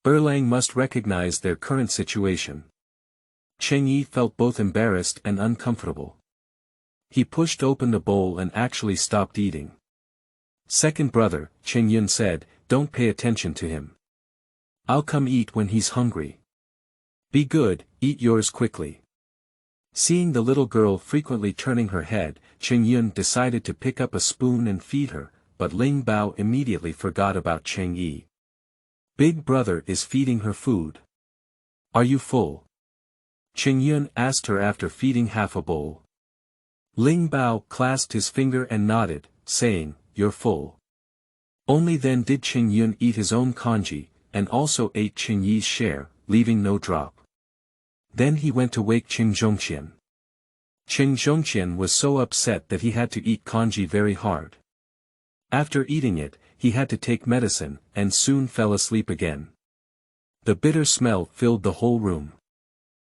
Speaker 1: Erlang must recognize their current situation. Cheng Yi felt both embarrassed and uncomfortable. He pushed open the bowl and actually stopped eating. "Second brother," Cheng Yun said, "don't pay attention to him. I'll come eat when he's hungry. Be good, eat yours quickly." Seeing the little girl frequently turning her head, Cheng Yun decided to pick up a spoon and feed her, but Lingbao immediately forgot about Cheng Yi. Big brother is feeding her food. Are you full? Qingyun asked her after feeding half a bowl. Lingbao clasped his finger and nodded, saying, "You're full." Only then did Qingyun eat his own congee, and also ate Qingyi's share, leaving no drop. Then he went to wake Qingzhongqian. Qingzhongqian was so upset that he had to eat congee very hard. After eating it, he had to take medicine, and soon fell asleep again. The bitter smell filled the whole room.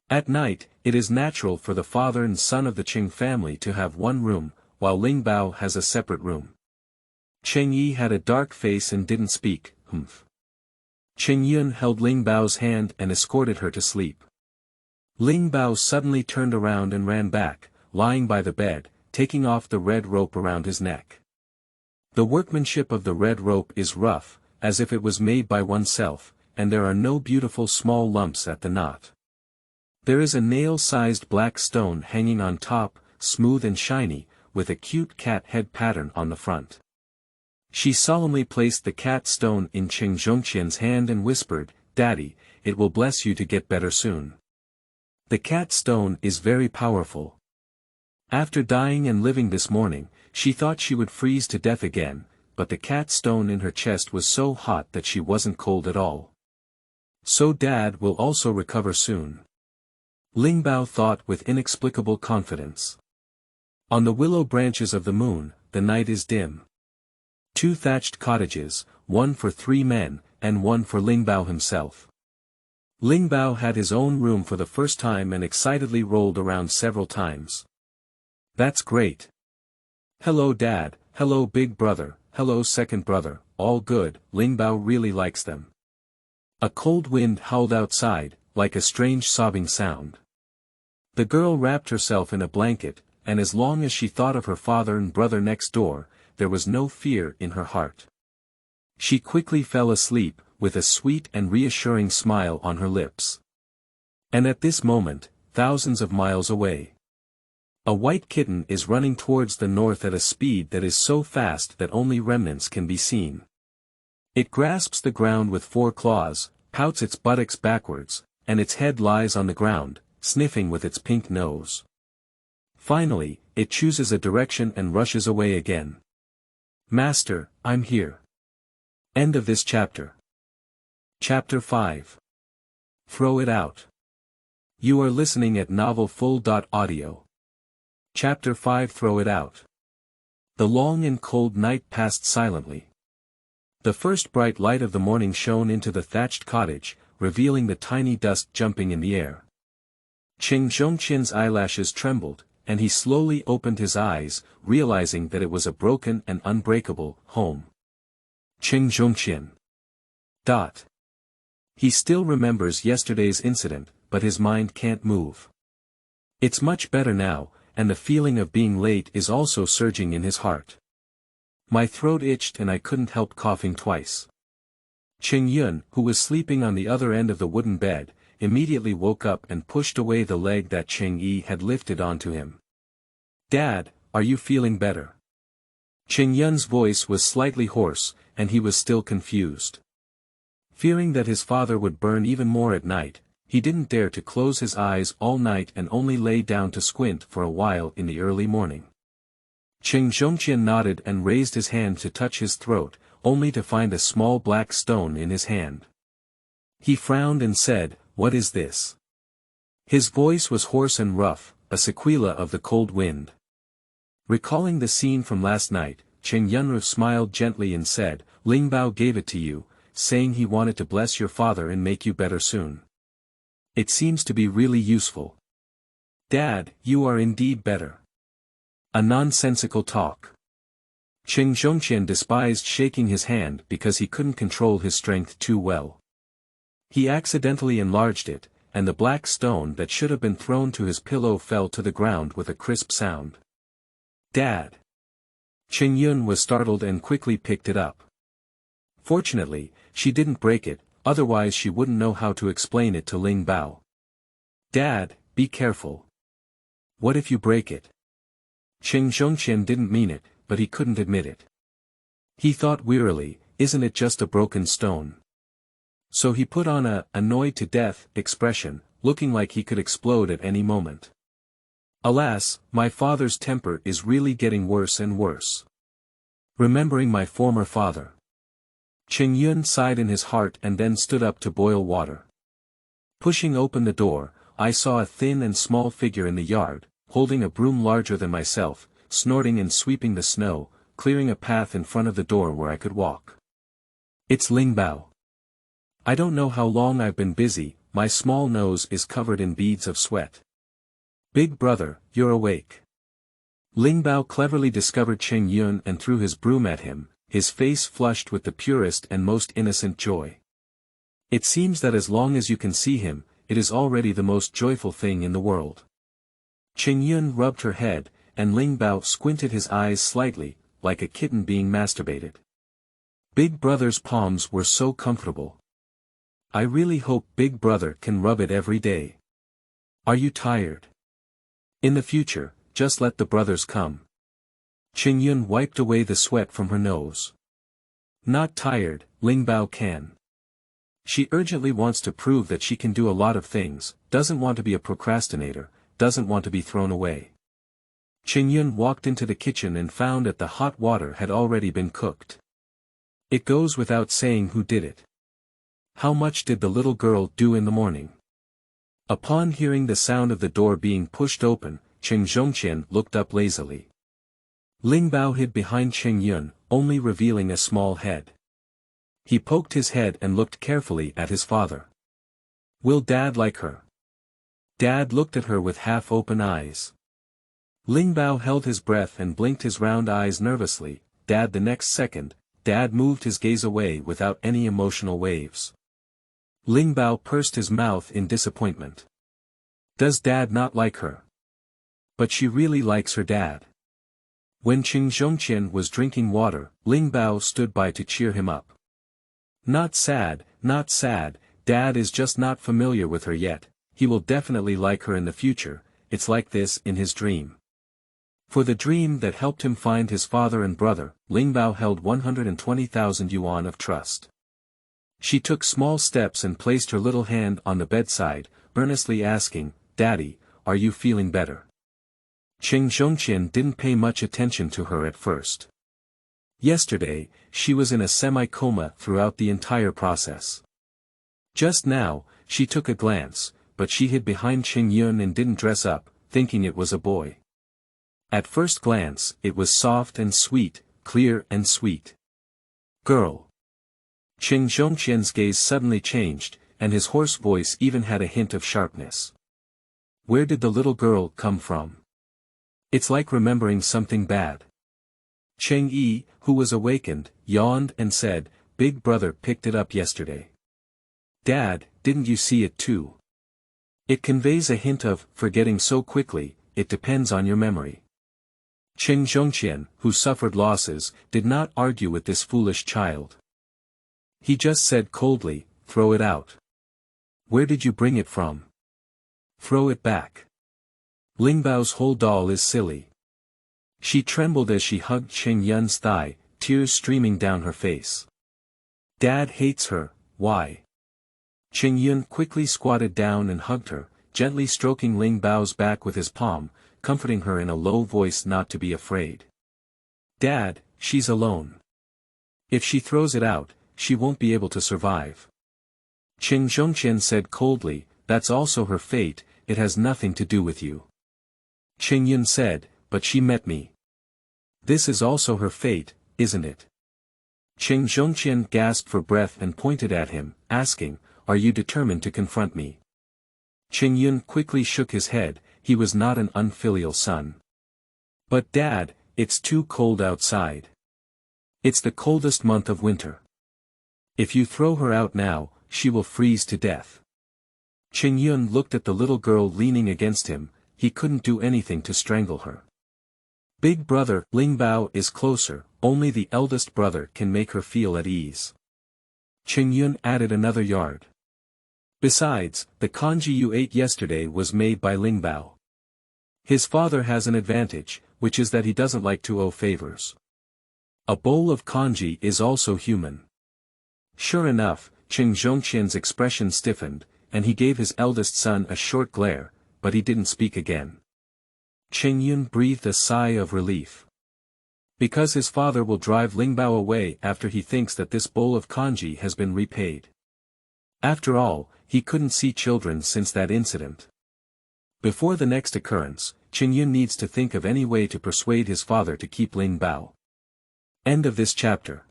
Speaker 1: At night, it is natural for the father and son of the Qing family to have one room, while Lingbao has a separate room. Qingyi had a dark face and didn't speak. Qingyun held Lingbao's hand and escorted her to sleep. Lingbao suddenly turned around and ran back, lying by the bed, taking off the red rope around his neck. The workmanship of the red rope is rough, as if it was made by oneself, and there are no beautiful small lumps at the knot. There is a nail-sized black stone hanging on top, smooth and shiny, with a cute cat head pattern on the front. She solemnly placed the cat stone in Qingzhongqian's hand and whispered, "Daddy, it will bless you to get better soon." The cat stone is very powerful. After dying and living this morning, she thought she would freeze to death again, but the cat stone in her chest was so hot that she wasn't cold at all. So Dad will also recover soon. Lingbao thought with inexplicable confidence. On the willow branches of the moon, the night is dim. 2 thatched cottages, one for 3 men, and one for Lingbao himself. Lingbao had his own room for the first time and excitedly rolled around several times. "That's great. Hello Dad, hello big brother, hello second brother, all good." Lingbao really likes them. A cold wind howled outside, like a strange sobbing sound. The girl wrapped herself in a blanket, and as long as she thought of her father and brother next door, there was no fear in her heart. She quickly fell asleep, with a sweet and reassuring smile on her lips. And at this moment, thousands of miles away, a white kitten is running towards the north at a speed that is so fast that only remnants can be seen. It grasps the ground with 4 claws, pouts its buttocks backwards, and its head lies on the ground, sniffing with its pink nose. Finally, it chooses a direction and rushes away again. "Master, I'm here." End of this chapter. Chapter 5. Throw it out. You are listening at novelfull.audio. Chapter 5. Throw it out. The long and cold night passed silently. The first bright light of the morning shone into the thatched cottage, revealing the tiny dust jumping in the air. Qingzhongqian's eyelashes trembled, and he slowly opened his eyes, realizing that it was a broken and unbreakable home. Qingzhongqian. He still remembers yesterday's incident, but his mind can't move. It's much better now, and the feeling of being late is also surging in his heart. My throat itched and I couldn't help coughing twice. Qingyun, who was sleeping on the other end of the wooden bed, immediately woke up and pushed away the leg that Qingyi had lifted onto him. "Dad, are you feeling better?" Qingyun's voice was slightly hoarse, and he was still confused. Fearing that his father would burn even more at night, he didn't dare to close his eyes all night and only lay down to squint for a while in the early morning. Qingzhongqian nodded and raised his hand to touch his throat, only to find a small black stone in his hand. He frowned and said, "What is this?" His voice was hoarse and rough, a sequela of the cold wind. Recalling the scene from last night, Qingyun smiled gently and said, "Lingbao gave it to you, saying he wanted to bless your father and make you better soon. It seems to be really useful." "Dad, you are indeed better." A nonsensical talk. Qingzhongqian despised shaking his hand because he couldn't control his strength too well. He accidentally enlarged it, and the black stone that should have been thrown to his pillow fell to the ground with a crisp sound. "Dad!" Qingyun was startled and quickly picked it up. Fortunately, she didn't break it, otherwise she wouldn't know how to explain it to Lingbao. "Dad, be careful. What if you break it?" Qingzhongqian didn't mean it, but he couldn't admit it. He thought wearily, "Isn't it just a broken stone? So he put on a annoyed to death expression, looking like he could explode at any moment. Alas, my father's temper is really getting worse and worse. Remembering my former father. Qing Yun sighed in his heart and then stood up to boil water. Pushing open the door, I saw a thin and small figure in the yard, holding a broom larger than myself, snorting and sweeping the snow, clearing a path in front of the door where I could walk. It's Lingbao. I don't know how long I've been busy, my small nose is covered in beads of sweat. Big brother, you're awake. Lingbao cleverly discovered Qing Yun and threw his broom at him, his face flushed with the purest and most innocent joy. It seems that as long as you can see him, it is already the most joyful thing in the world. Qing Yun rubbed her head, and Lingbao squinted his eyes slightly, like a kitten being masturbated. Big brother's palms were so comfortable. I really hope Big brother can rub it every day. Are you tired? In the future, just let the brothers come. Qing Yun wiped away the sweat from her nose. Not tired, Lingbao can. She urgently wants to prove that she can do a lot of things, doesn't want to be a procrastinator, doesn't want to be thrown away. Qing Yun walked into the kitchen and found that the hot water had already been cooked. It goes without saying who did it. How much did the little girl do in the morning? Upon hearing the sound of the door being pushed open, Qing Zhongqian looked up lazily. Lingbao hid behind Qing Yun, only revealing a small head. He poked his head and looked carefully at his father. Will Dad like her? Dad looked at her with half-open eyes. Lingbao held his breath and blinked his round eyes nervously. Dad. The next second, Dad moved his gaze away without any emotional waves. Lingbao pursed his mouth in disappointment. Does Dad not like her? But she really likes her dad. When Qing Zhongqian was drinking water, Lingbao stood by to cheer him up. Not sad, Dad is just not familiar with her yet, he will definitely like her in the future, it's like this in his dream. For the dream that helped him find his father and brother, Lingbao held 120,000 yuan of trust. She took small steps and placed her little hand on the bedside, earnestly asking, Daddy, are you feeling better? Qing Zhongqian didn't pay much attention to her at first. Yesterday, she was in a semi-coma throughout the entire process. Just now, she took a glance, but she hid behind Qing Yun and didn't dress up, thinking it was a boy. At first glance, it was soft and sweet, clear and sweet. Girl. Qing Zhongqian's gaze suddenly changed, and his hoarse voice even had a hint of sharpness. Where did the little girl come from? It's like remembering something bad. Cheng Yi, who was awakened, yawned and said, Big brother picked it up yesterday. Dad, didn't you see it too? It conveys a hint of forgetting so quickly, it depends on your memory. Qing Zhongqian, who suffered losses, did not argue with this foolish child. He just said coldly, throw it out. Where did you bring it from? Throw it back. Lingbao's whole doll is silly. She trembled as she hugged Qing Yun's thigh, tears streaming down her face. Dad hates her, why? Qing Yun quickly squatted down and hugged her, gently stroking Lingbao's back with his palm, comforting her in a low voice not to be afraid. Dad, she's alone. If she throws it out, she won't be able to survive. Qing Zhongqian said coldly, that's also her fate, it has nothing to do with you. Qing Yun said, but she met me. This is also her fate, isn't it? Qing Zhongqian gasped for breath and pointed at him, asking, are you determined to confront me? Qing Yun quickly shook his head, he was not an unfilial son. But Dad, it's too cold outside. It's the coldest month of winter. If you throw her out now, she will freeze to death. Qing Yun looked at the little girl leaning against him, he couldn't do anything to strangle her. Big brother, Lingbao is closer, only the eldest brother can make her feel at ease. Qing Yun added another yard. Besides, the congee you ate yesterday was made by Lingbao. His father has an advantage, which is that he doesn't like to owe favors. A bowl of congee is also human. Sure enough, Qing Zhongqian's expression stiffened, and he gave his eldest son a short glare, but he didn't speak again. Qing Yun breathed a sigh of relief. Because his father will drive Lingbao away after he thinks that this bowl of congee has been repaid. After all, he couldn't see children since that incident. Before the next occurrence, Qing Yun needs to think of any way to persuade his father to keep Lingbao. End of this chapter.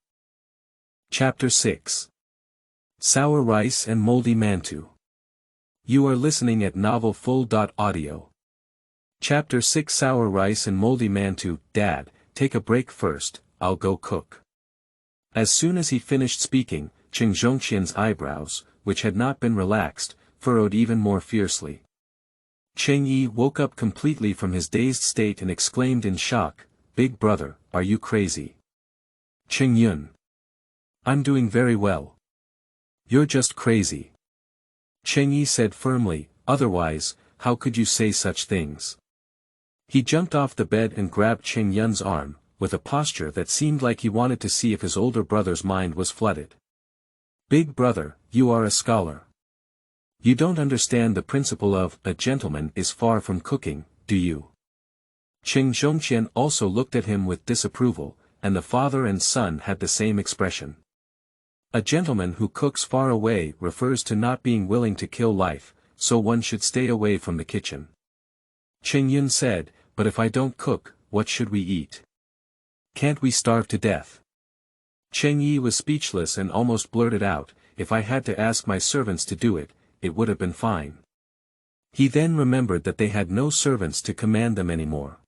Speaker 1: Chapter 6. Sour Rice and Moldy Mantou. You are listening at novelfull.audio. Chapter 6 Sour Rice and Moldy Mantou. Dad, take a break first, I'll go cook. As soon as he finished speaking, Qing Zhongqian's eyebrows, which had not been relaxed, furrowed even more fiercely. Qing Yi woke up completely from his dazed state and exclaimed in shock, "Big brother, are you crazy?" Qing Yun. I'm doing very well. You're just crazy. Qing Yi said firmly, otherwise, how could you say such things? He jumped off the bed and grabbed Qing Yun's arm, with a posture that seemed like he wanted to see if his older brother's mind was flooded. Big brother, you are a scholar. You don't understand the principle of a gentleman is far from cooking, do you? Qing Zhongqian also looked at him with disapproval, and the father and son had the same expression. A gentleman who cooks far away refers to not being willing to kill life, so one should stay away from the kitchen. Qing Yun said, but if I don't cook, what should we eat? Can't we starve to death? Qing Yi was speechless and almost blurted out, if I had to ask my servants to do it, it would have been fine. He then remembered that they had no servants to command them anymore.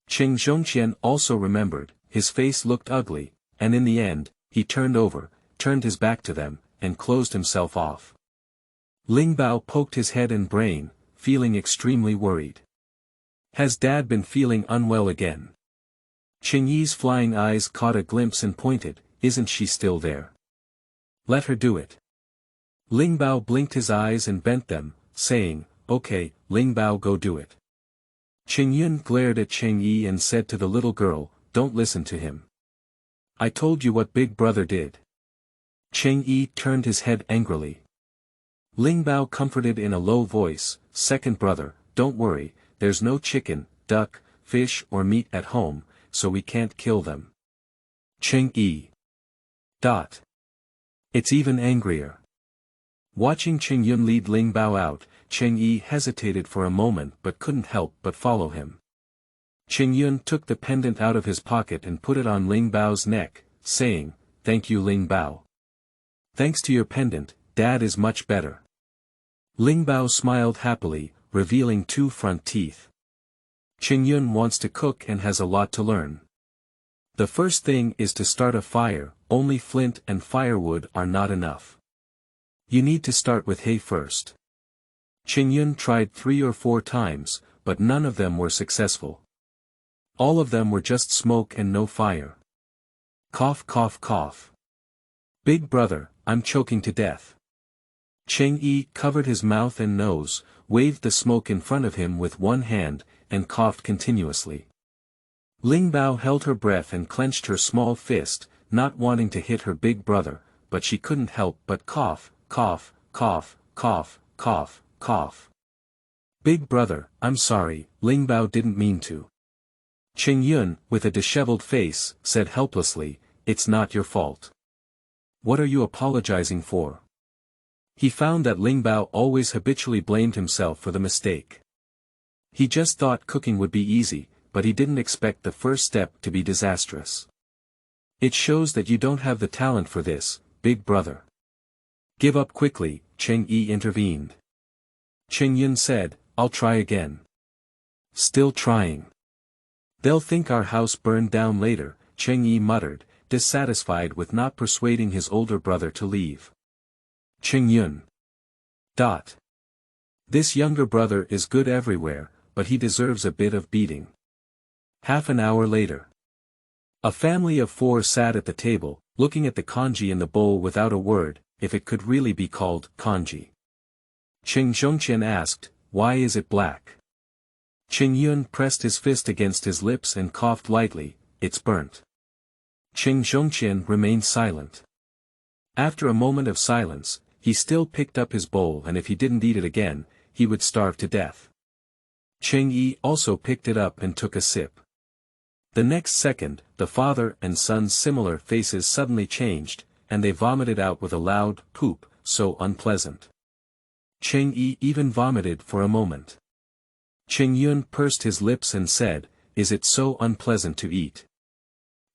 Speaker 1: Qing Zhongqian also remembered, his face looked ugly, and in the end, he turned his back to them, and closed himself off. Lingbao poked his head and brain, feeling extremely worried. Has Dad been feeling unwell again? Qing Yi's flying eyes caught a glimpse and pointed, isn't she still there? Let her do it. Lingbao blinked his eyes and bent them, saying, okay, Lingbao go do it. Qing Yun glared at Qing Yi and said to the little girl, don't listen to him. I told you what Big Brother did. Qing Yi turned his head angrily. Lingbao comforted in a low voice, second brother, don't worry, there's no chicken, duck, fish or meat at home, so we can't kill them. Qing Yi. It's even angrier. Watching Qing Yun lead Lingbao out, Qing Yi hesitated for a moment but couldn't help but follow him. Qing Yun took the pendant out of his pocket and put it on Lingbao's neck, saying, thank you Lingbao. Thanks to your pendant, Dad is much better. Lingbao smiled happily, revealing 2 front teeth. Qing Yun wants to cook and has a lot to learn. The first thing is to start a fire, only flint and firewood are not enough. You need to start with hay first. Qing Yun tried 3 or 4 times, but none of them were successful. All of them were just smoke and no fire. Cough cough cough. Big brother, I'm choking to death. Qing Yi covered his mouth and nose, waved the smoke in front of him with one hand, and coughed continuously. Lingbao held her breath and clenched her small fist, not wanting to hit her big brother, but she couldn't help but cough, cough, cough, cough, cough, cough. Big brother, I'm sorry, Lingbao didn't mean to. Qing Yun, with a disheveled face, said helplessly, it's not your fault. What are you apologizing for? He found that Lingbao always habitually blamed himself for the mistake. He just thought cooking would be easy, but he didn't expect the first step to be disastrous. It shows that you don't have the talent for this, big brother. Give up quickly, Qing Yi intervened. Qing Yun said, I'll try again. Still trying. They'll think our house burned down later, Qing Yi muttered, dissatisfied with not persuading his older brother to leave. Qing Yun. This younger brother is good everywhere, but he deserves a bit of beating. Half an hour later. A family of 4 sat at the table, looking at the congee in the bowl without a word, if it could really be called congee. Qing Zhongqian asked, why is it black? Qing Yun pressed his fist against his lips and coughed lightly, it's burnt. Qing Zhongqian remained silent. After a moment of silence, he still picked up his bowl, and if he didn't eat it again, he would starve to death. Cheng Yi also picked it up and took a sip. The next second, the father and son's similar faces suddenly changed, and they vomited out with a loud poop, so unpleasant. Cheng Yi even vomited for a moment. Cheng Yun pursed his lips and said, "Is it so unpleasant to eat?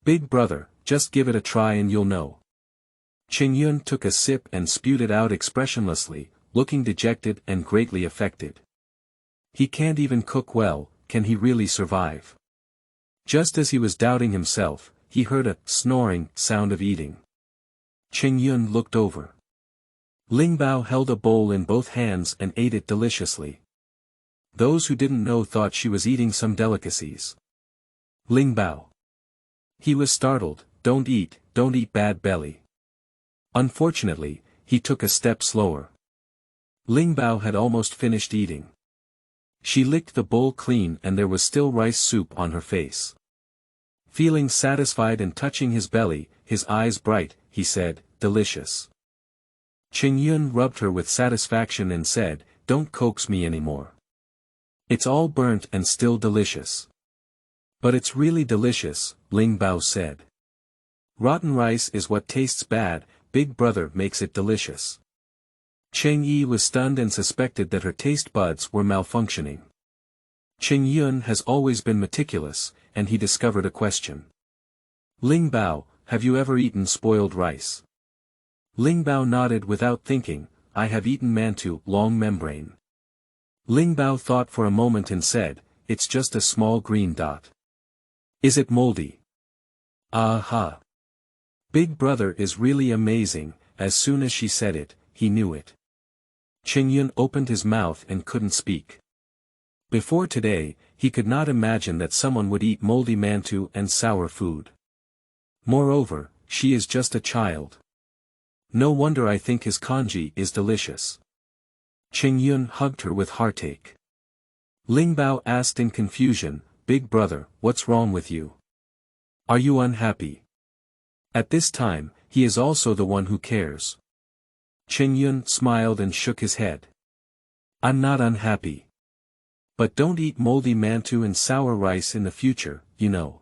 Speaker 1: Big brother, just give it a try and you'll know." Cheng Yun took a sip and spewed it out expressionlessly, looking dejected and greatly affected. He can't even cook well, can he really survive? Just as he was doubting himself, he heard a snoring sound of eating. Cheng Yun looked over. Lingbao held a bowl in both hands and ate it deliciously. Those who didn't know thought she was eating some delicacies. Lingbao. He was startled. Don't eat, bad belly." Unfortunately, he took a step slower. Lingbao had almost finished eating. She licked the bowl clean and there was still rice soup on her face. Feeling satisfied and touching his belly, his eyes bright, he said, "Delicious." Cheng Yun rubbed her with satisfaction and said, "Don't coax me anymore. It's all burnt and still delicious." "But it's really delicious," Lingbao said. "Rotten rice is what tastes bad, Big Brother makes it delicious." Cheng Yi was stunned and suspected that her taste buds were malfunctioning. Cheng Yun has always been meticulous, and he discovered a question. "Lingbao, have you ever eaten spoiled rice?" Lingbao nodded without thinking, "I have eaten mantou, long membrane." Lingbao thought for a moment and said, "It's just a small green dot. Is it moldy?" "Aha! Big Brother is really amazing." As soon as she said it, he knew it. Cheng Yun opened his mouth and couldn't speak. Before today, he could not imagine that someone would eat moldy mantou and sour food. Moreover, she is just a child. No wonder I think his congee is delicious. Cheng Yun hugged her with heartache. Lingbao asked in confusion, "Big Brother, what's wrong with you? Are you unhappy?" At this time, he is also the one who cares. Cheng Yun smiled and shook his head. "I'm not unhappy. But don't eat moldy mantou and sour rice in the future, you know."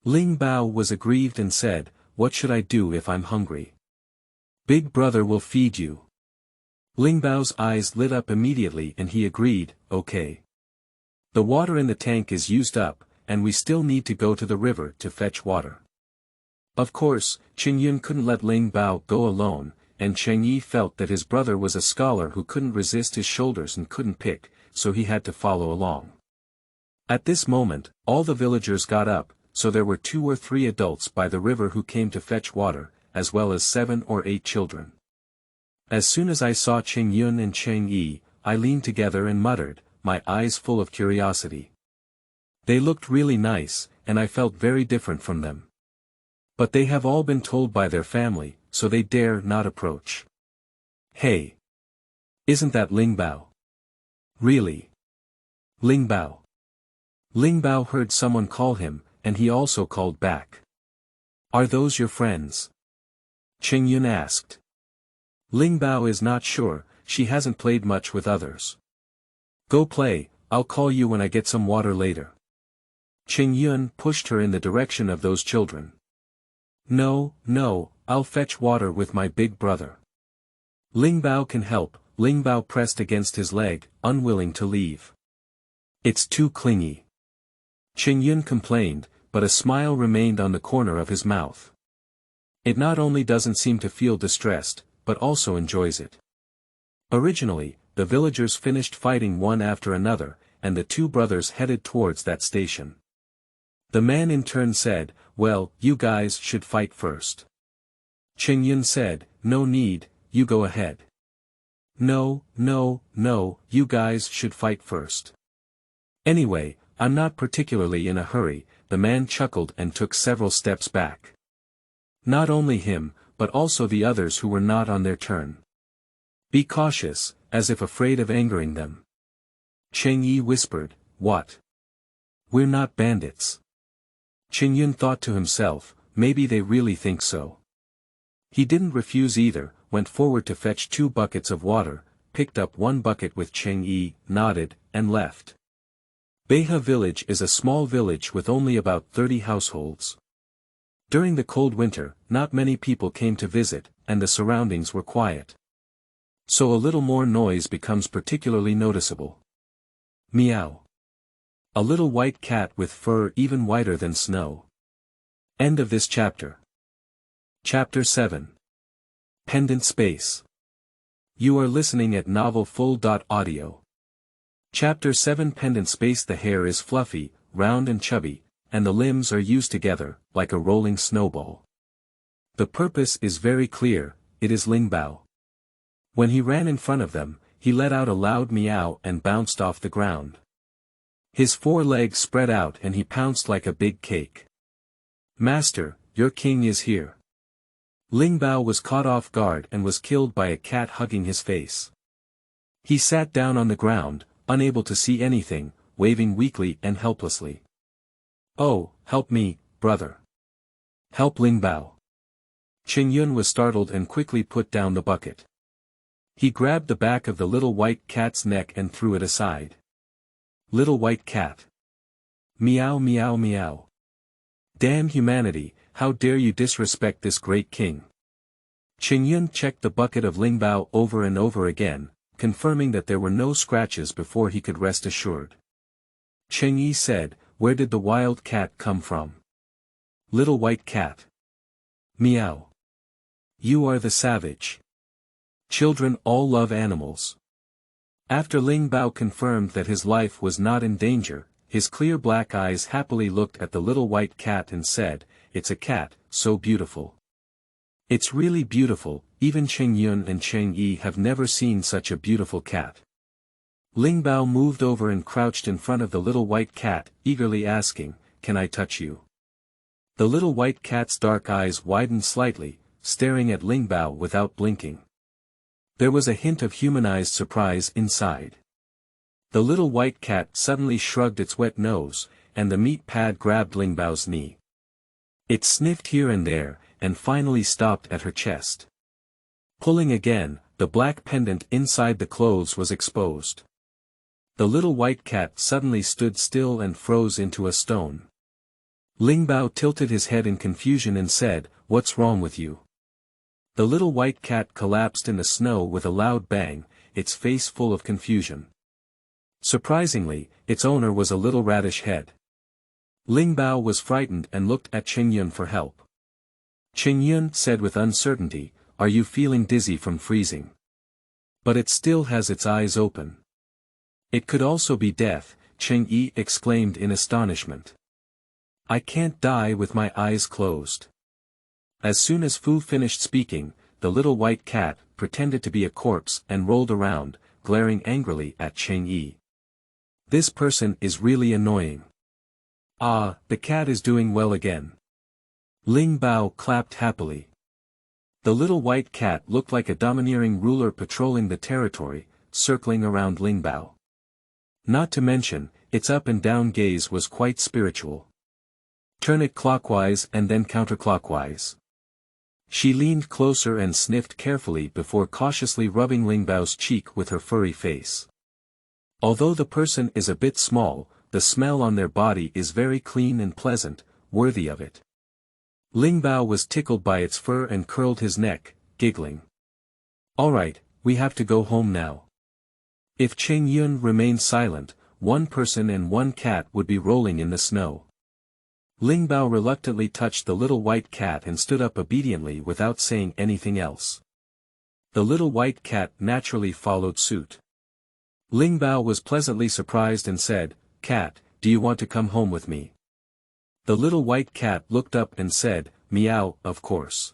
Speaker 1: Lingbao was aggrieved and said, "What should I do if I'm hungry?" "Big Brother will feed you." Lingbao's eyes lit up immediately and he agreed, "Okay. The water in the tank is used up, and we still need to go to the river to fetch water." Of course, Cheng Yun couldn't let Lingbao go alone, and Cheng Yi felt that his brother was a scholar who couldn't resist his shoulders and couldn't pick, so he had to follow along. At this moment, all the villagers got up, so there were 2 or 3 adults by the river who came to fetch water, as well as 7 or 8 children. As soon as I saw Cheng Yun and Cheng Yi, I leaned together and muttered, my eyes full of curiosity. They looked really nice, and I felt very different from them. But they have all been told by their family, so they dare not approach. "Hey! Isn't that Lingbao?" "Really? Lingbao?" Lingbao heard someone call him, and he also called back. "Are those your friends?" Cheng Yun asked. Lingbao is not sure, she hasn't played much with others. "Go play, I'll call you when I get some water later." Cheng Yun pushed her in the direction of those children. No, I'll fetch water with my big brother." "Lingbao can help," Lingbao pressed against his leg, unwilling to leave. "It's too clingy." Cheng Yun complained, but a smile remained on the corner of his mouth. It not only doesn't seem to feel distressed, but also enjoys it. Originally, the villagers finished fighting one after another, and the 2 brothers headed towards that station. The man in turn said, "Well, you guys should fight first." Cheng Yun said, "No need, you go ahead." No, you guys should fight first." "Anyway, I'm not particularly in a hurry," the man chuckled and took several steps back. Not only him, but also the others who were not on their turn. "Be cautious," as if afraid of angering them. Cheng Yi whispered, "What? We're not bandits." Cheng Yun thought to himself, maybe they really think so. He didn't refuse either, went forward to fetch 2 buckets of water, picked up 1 bucket with Cheng-yi, nodded, and left. Beihe village is a small village with only about 30 households. During the cold winter, not many people came to visit, and the surroundings were quiet. So a little more noise becomes particularly noticeable. Meow. A little white cat with fur even whiter than snow. End of this chapter. Chapter 7. Pendant Space. You are listening at novelfull.audio. Chapter 7 Pendant Space. The hair is fluffy, round and chubby, and the limbs are used together, like a rolling snowball. The purpose is very clear, it is Lingbao. When he ran in front of them, he let out a loud meow and bounced off the ground. His 4 legs spread out and he pounced like a big cake. Master, your king is here. Lingbao was caught off guard and was killed by a cat hugging his face. He sat down on the ground, unable to see anything, waving weakly and helplessly. Oh, help me, brother. Help Lingbao. Qingyun was startled and quickly put down the bucket. He grabbed the back of the little white cat's neck and threw it aside. Little white cat. Meow meow meow. Damn humanity, how dare you disrespect this great king. Qingyun checked the bucket of Lingbao over and over again, confirming that there were no scratches before he could rest assured. Cheng-yi said, where did the wild cat come from? Little white cat. Meow. You are the savage. Children all love animals. After Lingbao confirmed that his life was not in danger, his clear black eyes happily looked at the little white cat and said, it's a cat, so beautiful. It's really beautiful, even Qingyun and Cheng-yi have never seen such a beautiful cat. Lingbao moved over and crouched in front of the little white cat, eagerly asking, can I touch you? The little white cat's dark eyes widened slightly, staring at Lingbao without blinking. There was a hint of humanized surprise inside. The little white cat suddenly shrugged its wet nose, and the meat pad grabbed Lingbao's knee. It sniffed here and there, and finally stopped at her chest. Pulling again, the black pendant inside the clothes was exposed. The little white cat suddenly stood still and froze into a stone. Lingbao tilted his head in confusion and said, what's wrong with you? The little white cat collapsed in the snow with a loud bang, its face full of confusion. Surprisingly, its owner was a little radish head. Lingbao was frightened and looked at Qingyun for help. Qingyun said with uncertainty, are you feeling dizzy from freezing? But it still has its eyes open. It could also be death, Cheng-yi exclaimed in astonishment. I can't die with my eyes closed. As soon as Fu finished speaking, the little white cat pretended to be a corpse and rolled around, glaring angrily at Cheng-yi. This person is really annoying. Ah, the cat is doing well again. Lingbao clapped happily. The little white cat looked like a domineering ruler patrolling the territory, circling around Lingbao. Not to mention, its up and down gaze was quite spiritual. Turn it clockwise and then counterclockwise. She leaned closer and sniffed carefully before cautiously rubbing Lingbao's cheek with her furry face. Although the person is a bit small, the smell on their body is very clean and pleasant, worthy of it. Lingbao was tickled by its fur and curled his neck, giggling. Alright, we have to go home now. If Qingyun remained silent, one person and one cat would be rolling in the snow. Lingbao reluctantly touched the little white cat and stood up obediently without saying anything else. The little white cat naturally followed suit. Lingbao was pleasantly surprised and said, Cat, do you want to come home with me? The little white cat looked up and said, Meow, of course.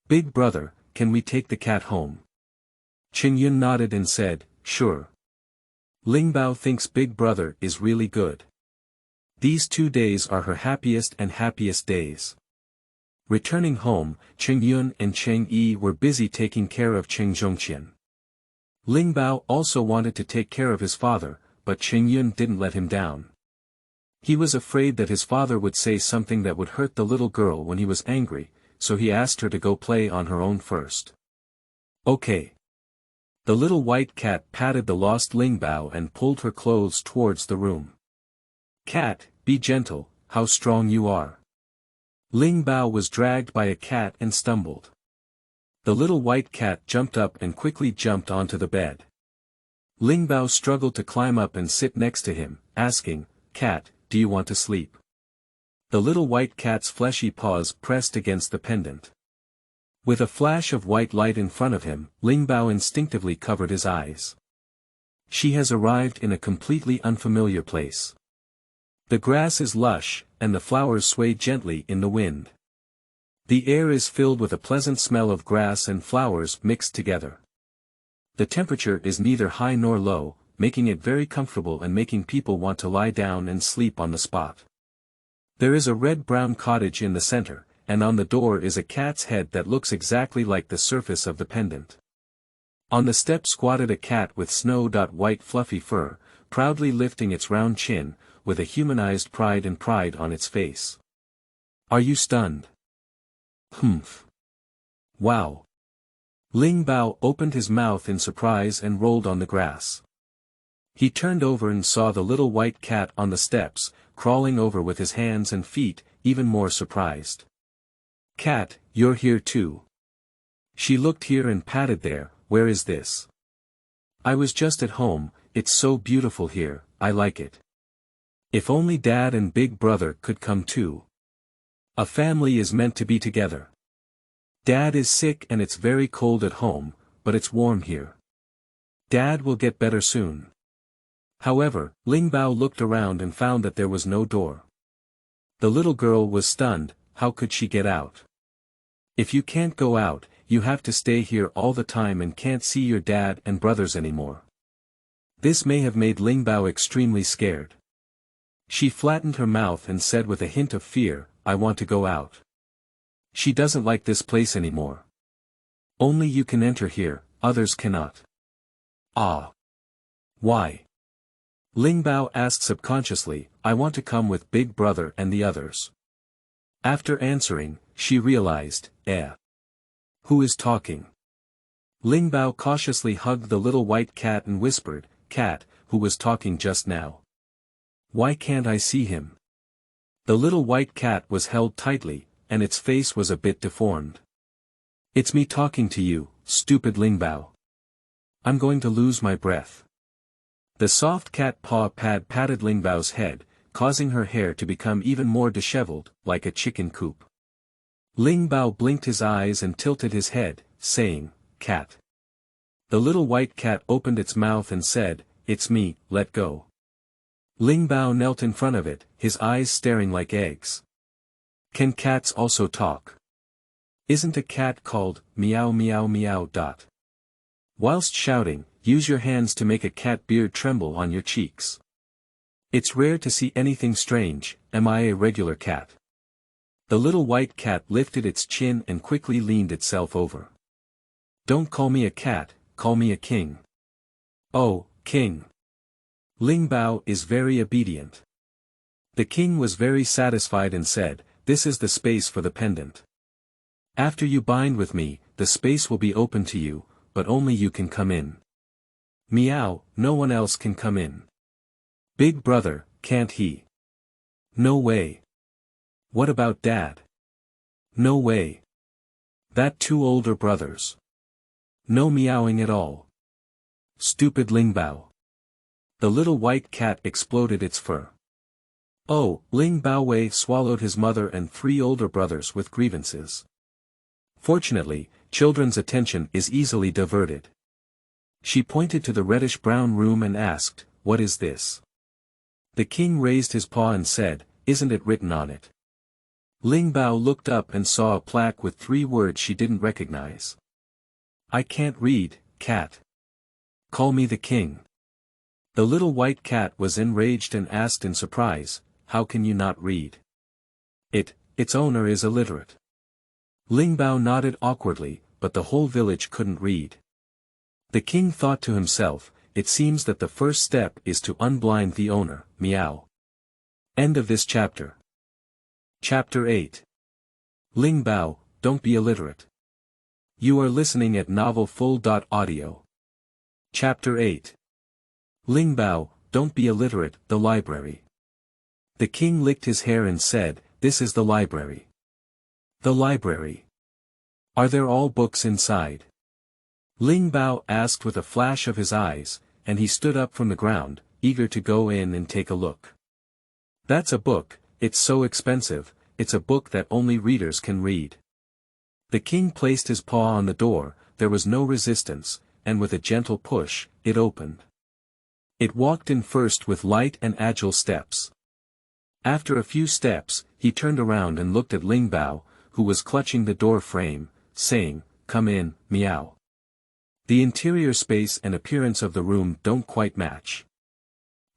Speaker 1: Big brother, can we take the cat home? Qingyun nodded and said, Sure. Lingbao thinks Big Brother is really good. These 2 days are her happiest days. Returning home, Qingyun and Cheng-yi were busy taking care of Qingzhongqian. Lingbao also wanted to take care of his father, but Qingyun didn't let him down. He was afraid that his father would say something that would hurt the little girl when he was angry, so he asked her to go play on her own first. Okay. The little white cat patted the lost Lingbao and pulled her clothes towards the room. Cat, be gentle, how strong you are. Lingbao was dragged by a cat and stumbled. The little white cat jumped up and quickly jumped onto the bed. Lingbao struggled to climb up and sit next to him, asking, Cat, do you want to sleep? The little white cat's fleshy paws pressed against the pendant. With a flash of white light in front of him, Lingbao instinctively covered his eyes. She has arrived in a completely unfamiliar place. The grass is lush, and the flowers sway gently in the wind. The air is filled with a pleasant smell of grass and flowers mixed together. The temperature is neither high nor low, making it very comfortable and making people want to lie down and sleep on the spot. There is a red-brown cottage in the center, and on the door is a cat's head that looks exactly like the surface of the pendant. On the step squatted a cat with snow-white fluffy fur, proudly lifting its round chin, with a humanized pride on its face. Are you stunned? Humph. Wow. Lingbao opened his mouth in surprise and rolled on the grass. He turned over and saw the little white cat on the steps, crawling over with his hands and feet, even more surprised. Cat, you're here too. She looked here and patted there. Where is this? I was just at home, it's so beautiful here, I like it. If only Dad and Big Brother could come too. A family is meant to be together. Dad is sick and it's very cold at home, but it's warm here. Dad will get better soon. However, Lingbao looked around and found that there was no door. The little girl was stunned. How could she get out? If you can't go out, you have to stay here all the time and can't see your dad and brothers anymore. This may have made Lingbao extremely scared. She flattened her mouth and said with a hint of fear, I want to go out. She doesn't like this place anymore. Only you can enter here, others cannot. Ah. Why? Lingbao asked subconsciously, I want to come with Big Brother and the others. After answering, she realized, who is talking? Lingbao cautiously hugged the little white cat and whispered, Cat, who was talking just now? Why can't I see him? The little white cat was held tightly, and its face was a bit deformed. It's me talking to you, stupid Lingbao. I'm going to lose my breath. The soft cat paw patted Lingbao's head, causing her hair to become even more disheveled, like a chicken coop. Lingbao blinked his eyes and tilted his head, saying, Cat. The little white cat opened its mouth and said, It's me, let go. Lingbao knelt in front of it, his eyes staring like eggs. Can cats also talk? Isn't a cat called, meow meow meow dot? Whilst shouting, use your hands to make a cat beard tremble on your cheeks. It's rare to see anything strange, am I a regular cat? The little white cat lifted its chin and quickly leaned itself over. Don't call me a cat, call me a king. Oh, king. Lingbao is very obedient. The king was very satisfied and said, This is the space for the pendant. After you bind with me, the space will be open to you, but only you can come in. Meow, no one else can come in. Big Brother, can't he? No way. What about Dad? No way. That two older brothers. No meowing at all. Stupid Lingbao. The little white cat exploded its fur. Oh, Lingbao swallowed his mother and 3 older brothers with grievances. Fortunately, children's attention is easily diverted. She pointed to the reddish-brown room and asked, What is this? The king raised his paw and said, Isn't it written on it? Lingbao looked up and saw a plaque with 3 words she didn't recognize. I can't read, cat. Call me the king. The little white cat was enraged and asked in surprise, How can you not read? Its owner is illiterate. Lingbao nodded awkwardly, but the whole village couldn't read. The king thought to himself, It seems that the first step is to unblind the owner, meow. End of this chapter. Chapter 8. Lingbao, don't be illiterate. You are listening at novelfull.audio. Chapter 8. Lingbao, don't be illiterate, the library. The king licked his hair and said, this is the library. The library. Are there all books inside? Lingbao asked with a flash of his eyes, and he stood up from the ground, eager to go in and take a look. That's a book, it's so expensive, it's a book that only readers can read. The king placed his paw on the door, there was no resistance, and with a gentle push, it opened. It walked in first with light and agile steps. After a few steps, he turned around and looked at Lingbao, who was clutching the door frame, saying, come in, meow. The interior space and appearance of the room don't quite match.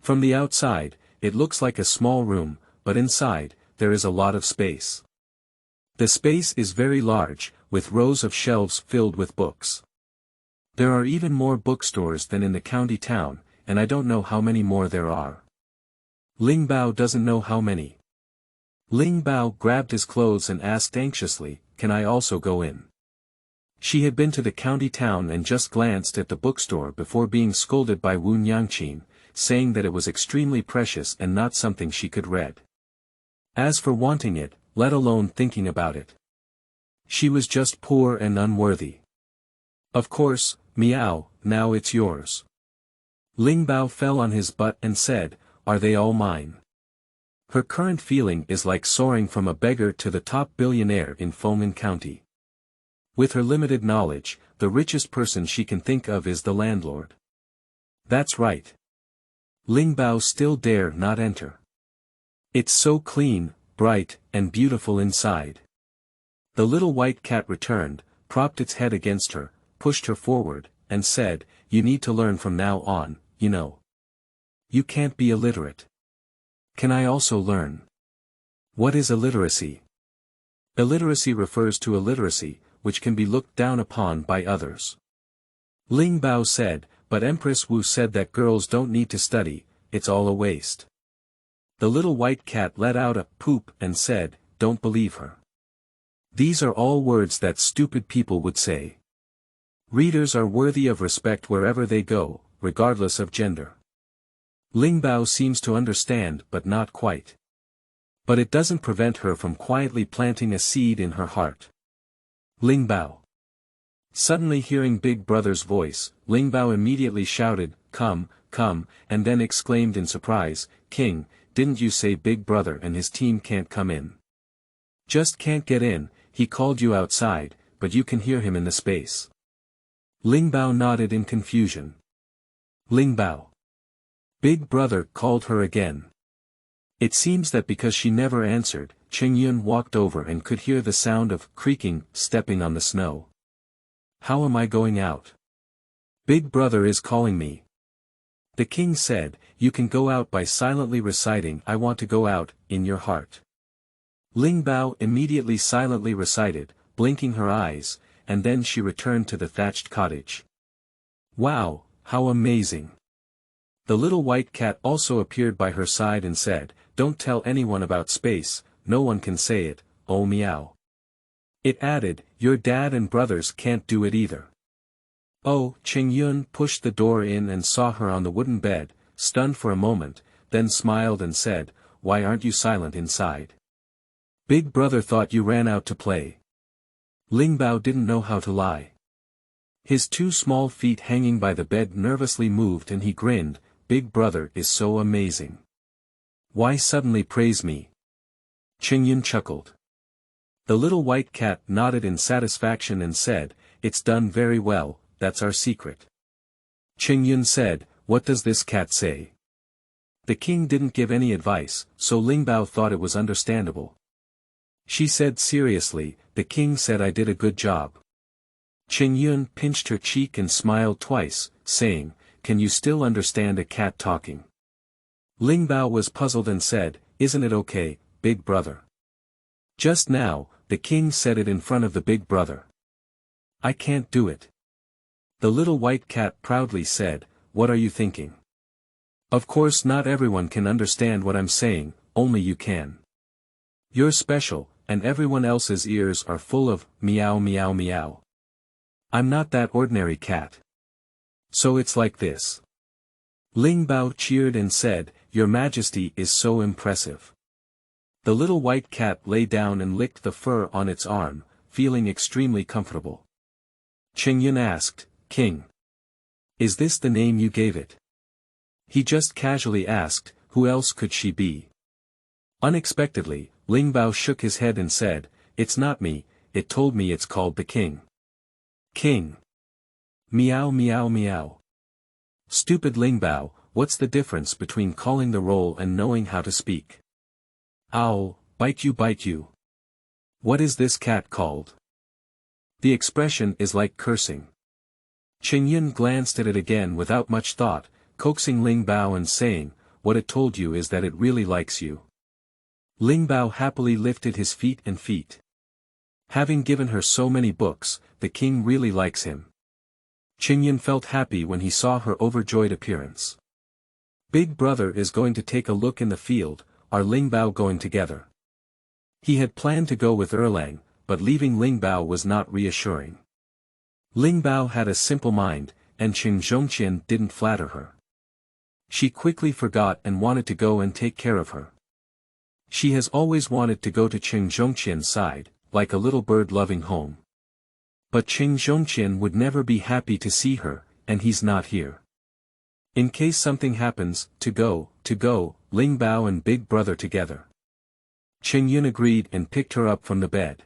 Speaker 1: From the outside, it looks like a small room, but inside, there is a lot of space. The space is very large, with rows of shelves filled with books. There are even more bookstores than in the county town, and I don't know how many more there are. Lingbao doesn't know how many. Lingbao grabbed his clothes and asked anxiously, can I also go in? She had been to the county town and just glanced at the bookstore before being scolded by Wu Nyangqin, saying that it was extremely precious and not something she could read. As for wanting it, let alone thinking about it. She was just poor and unworthy. Of course, meow, now it's yours. Lingbao fell on his butt and said, are they all mine? Her current feeling is like soaring from a beggar to the top billionaire in Fomen County. With her limited knowledge, the richest person she can think of is the landlord. That's right. Lingbao still dare not enter. It's so clean, bright, and beautiful inside. The little white cat returned, propped its head against her, pushed her forward, and said, you need to learn from now on, you know. You can't be illiterate. Can I also learn? What is illiteracy? Illiteracy refers to illiteracy, which can be looked down upon by others. Lingbao said, but Empress Wu said that girls don't need to study, it's all a waste. The little white cat let out a poop and said, don't believe her. These are all words that stupid people would say. Readers are worthy of respect wherever they go, regardless of gender. Lingbao seems to understand but not quite. But it doesn't prevent her from quietly planting a seed in her heart. Lingbao. Suddenly hearing Big Brother's voice, Lingbao immediately shouted, come, come, and then exclaimed in surprise, King, didn't you say Big Brother and his team can't come in? Just can't get in, he called you outside, but you can hear him in the space. Lingbao nodded in confusion. Lingbao. Big Brother called her again. It seems that because she never answered, Qingyun walked over and could hear the sound of creaking, stepping on the snow. How am I going out? Big Brother is calling me. The king said, you can go out by silently reciting I want to go out, in your heart. Lingbao immediately silently recited, blinking her eyes, and then she returned to the thatched cottage. Wow, how amazing! The little white cat also appeared by her side and said, don't tell anyone about space, no one can say it, oh meow. It added, your dad and brothers can't do it either. Oh, Qingyun pushed the door in and saw her on the wooden bed, stunned for a moment, then smiled and said, why aren't you silent inside? Big Brother thought you ran out to play. Lingbao didn't know how to lie. His two small feet hanging by the bed nervously moved and he grinned, Big Brother is so amazing. Why suddenly praise me? Qingyun chuckled. The little white cat nodded in satisfaction and said, it's done very well, that's our secret. Qingyun said, what does this cat say? The king didn't give any advice, so Lingbao thought it was understandable. She said seriously, the king said I did a good job. Qingyun pinched her cheek and smiled twice, saying, can you still understand a cat talking? Lingbao was puzzled and said, isn't it okay, Big Brother? Just now, the king said it in front of the Big Brother. I can't do it. The little white cat proudly said, what are you thinking? Of course not everyone can understand what I'm saying, only you can. You're special, and everyone else's ears are full of meow meow meow. I'm not that ordinary cat. So it's like this. Lingbao cheered and said, Your Majesty is so impressive. The little white cat lay down and licked the fur on its arm, feeling extremely comfortable. Qingyun asked, King. Is this the name you gave it? He just casually asked, who else could she be? Unexpectedly, Lingbao shook his head and said, It's not me, it told me it's called the king. King. Meow meow meow. Stupid Lingbao, what's the difference between calling the roll and knowing how to speak? Owl, bite you bite you. What is this cat called? The expression is like cursing. Qingyun glanced at it again without much thought, coaxing Lingbao and saying, What it told you is that it really likes you. Lingbao happily lifted his feet and feet. Having given her so many books, the king really likes him. Qingyun felt happy when he saw her overjoyed appearance. Big brother is going to take a look in the field, are Lingbao going together? He had planned to go with Erlang, but leaving Lingbao was not reassuring. Lingbao had a simple mind, and Qing Zhongqian didn't flatter her. She quickly forgot and wanted to go and take care of her. She has always wanted to go to Qing Zhongqian's side, like a little bird loving home. But Qing Zhongqian would never be happy to see her, and he's not here. In case something happens, to go, Lingbao and Big Brother together. Qingyun agreed and picked her up from the bed.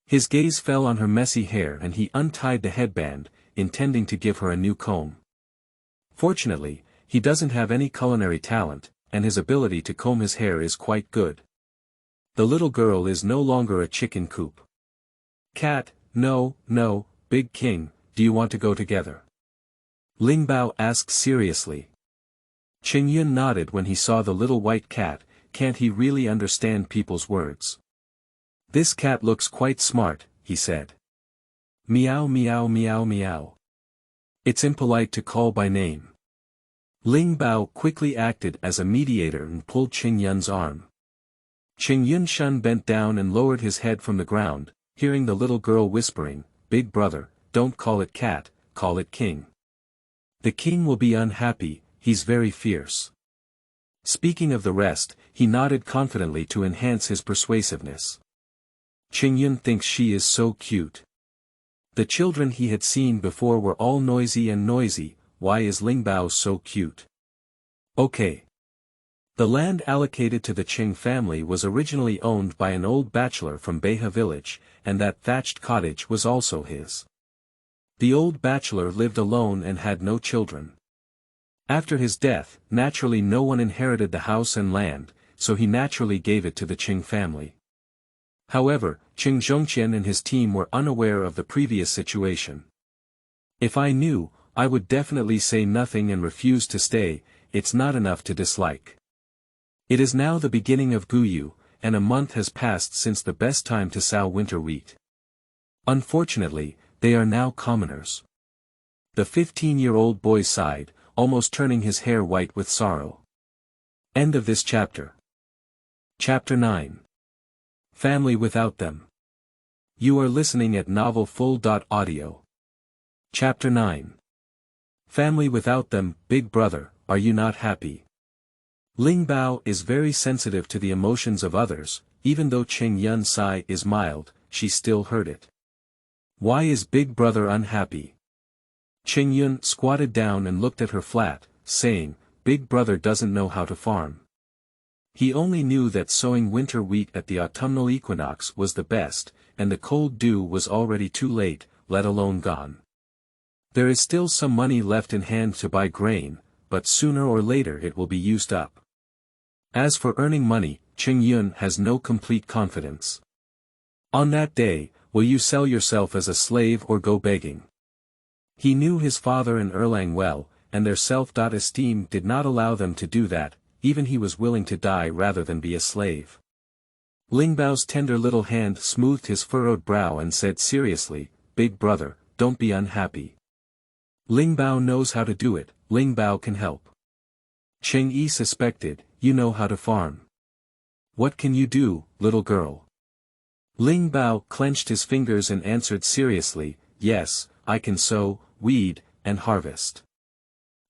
Speaker 1: His gaze fell on her messy hair and he untied the headband, intending to give her a new comb. Fortunately, he doesn't have any culinary talent, and his ability to comb his hair is quite good. The little girl is no longer a chicken coop. Cat, no, Big King, do you want to go together? Lingbao asked seriously. Qingyun nodded when he saw the little white cat. Can't he really understand people's words? This cat looks quite smart, he said. Meow meow meow meow. It's impolite to call by name. Lingbao quickly acted as a mediator and pulled Qingyun's arm. Qingyun Shun bent down and lowered his head from the ground, hearing the little girl whispering, Big brother, don't call it cat, call it king. The king will be unhappy, he's very fierce. Speaking of the rest, he nodded confidently to enhance his persuasiveness. Qingyun thinks she is so cute. The children he had seen before were all noisy and noisy, why is Lingbao so cute? Okay. The land allocated to the Qing family was originally owned by an old bachelor from Beihe village, and that thatched cottage was also his. The old bachelor lived alone and had no children. After his death, naturally no one inherited the house and land, so he naturally gave it to the Qing family. However, Qing Zhongqian and his team were unaware of the previous situation. If I knew, I would definitely say nothing and refuse to stay, it's not enough to dislike. It is now the beginning of Guyu, and a month has passed since the best time to sow winter wheat. Unfortunately, they are now commoners. The 15-year-old boy sighed, almost turning his hair white with sorrow. End of this chapter. Chapter 9. Family without them. You are listening at novelfull.audio. Chapter 9. Family without them, Big Brother, are you not happy? Lingbao is very sensitive to the emotions of others, even though Qingyun's sigh is mild, she still heard it. Why is Big Brother unhappy? Qingyun squatted down and looked at her flat, saying, Big Brother doesn't know how to farm. He only knew that sowing winter wheat at the autumnal equinox was the best, and the cold dew was already too late, let alone gone. There is still some money left in hand to buy grain, but sooner or later it will be used up. As for earning money, Qingyun has no complete confidence. On that day, will you sell yourself as a slave or go begging? He knew his father and Erlang well, and their self-esteem did not allow them to do that, even he was willing to die rather than be a slave. Lingbao's tender little hand smoothed his furrowed brow and said seriously, Big Brother, don't be unhappy. Lingbao knows how to do it, Lingbao can help. Cheng Yi suspected, you know how to farm. What can you do, little girl? Lingbao clenched his fingers and answered seriously, yes, I can sow, weed, and harvest.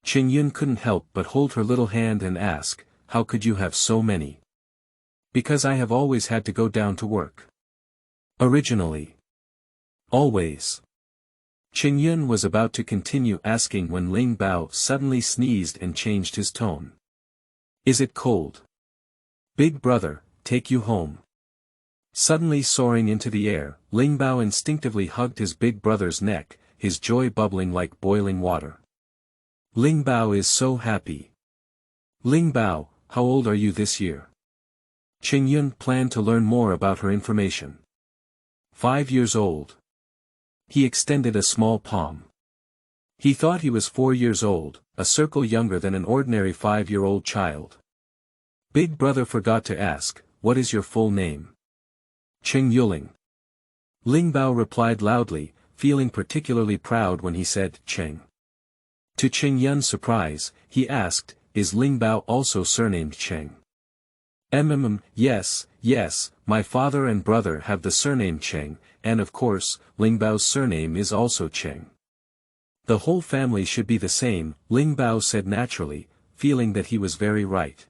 Speaker 1: Qingyun couldn't help but hold her little hand and ask, how could you have so many? Because I have always had to go down to work. Originally. Always. Qingyun was about to continue asking when Lingbao suddenly sneezed and changed his tone. Is it cold? Big brother, take you home. Suddenly soaring into the air, Lingbao instinctively hugged his big brother's neck, his joy bubbling like boiling water. Lingbao is so happy. Lingbao, how old are you this year? Qingyun planned to learn more about her information. 5 years old. He extended a small palm. He thought he was 4 years old, a circle younger than an ordinary 5-year-old child. Big brother forgot to ask, what is your full name? Cheng Yuling. Lingbao replied loudly, feeling particularly proud when he said Cheng. To Qingyun's surprise, he asked, is Lingbao also surnamed Cheng? Yes, my father and brother have the surname Cheng, and of course, Lingbao's surname is also Cheng. The whole family should be the same, Lingbao said naturally, feeling that he was very right.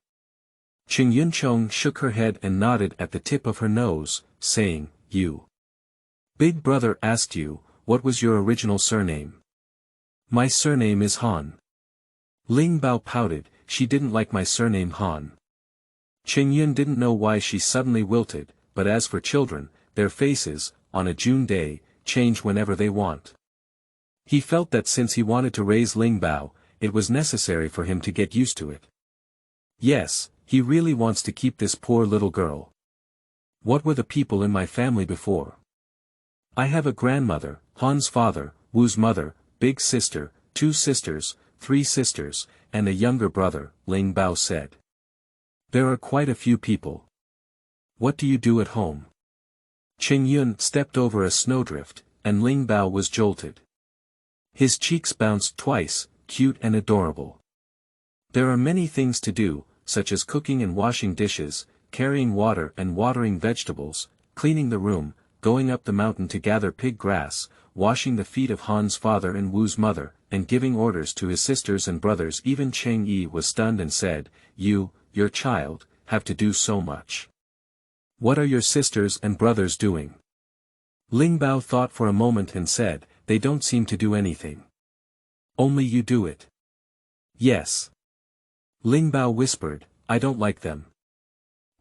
Speaker 1: Qing Yunchong shook her head and nodded at the tip of her nose, saying, you. Big brother asked you, what was your original surname? My surname is Han. Lingbao pouted, she didn't like my surname Han. Qingyun didn't know why she suddenly wilted, but as for children, their faces, on a June day, change whenever they want. He felt that since he wanted to raise Lingbao, it was necessary for him to get used to it. Yes, he really wants to keep this poor little girl. What were the people in my family before? I have a grandmother, Han's father, Wu's mother, big sister, 2 sisters, 3 sisters, and a younger brother, Lingbao said. There are quite a few people. What do you do at home? Qingyun stepped over a snowdrift, and Lingbao was jolted. His cheeks bounced twice, cute and adorable. There are many things to do, such as cooking and washing dishes, carrying water and watering vegetables, cleaning the room, going up the mountain to gather pig grass, washing the feet of Han's father and Wu's mother, and giving orders to his sisters and brothers. Even Cheng Yi was stunned and said, your child, have to do so much. What are your sisters and brothers doing? Lingbao thought for a moment and said, they don't seem to do anything. Only you do it. Yes. Lingbao whispered, I don't like them.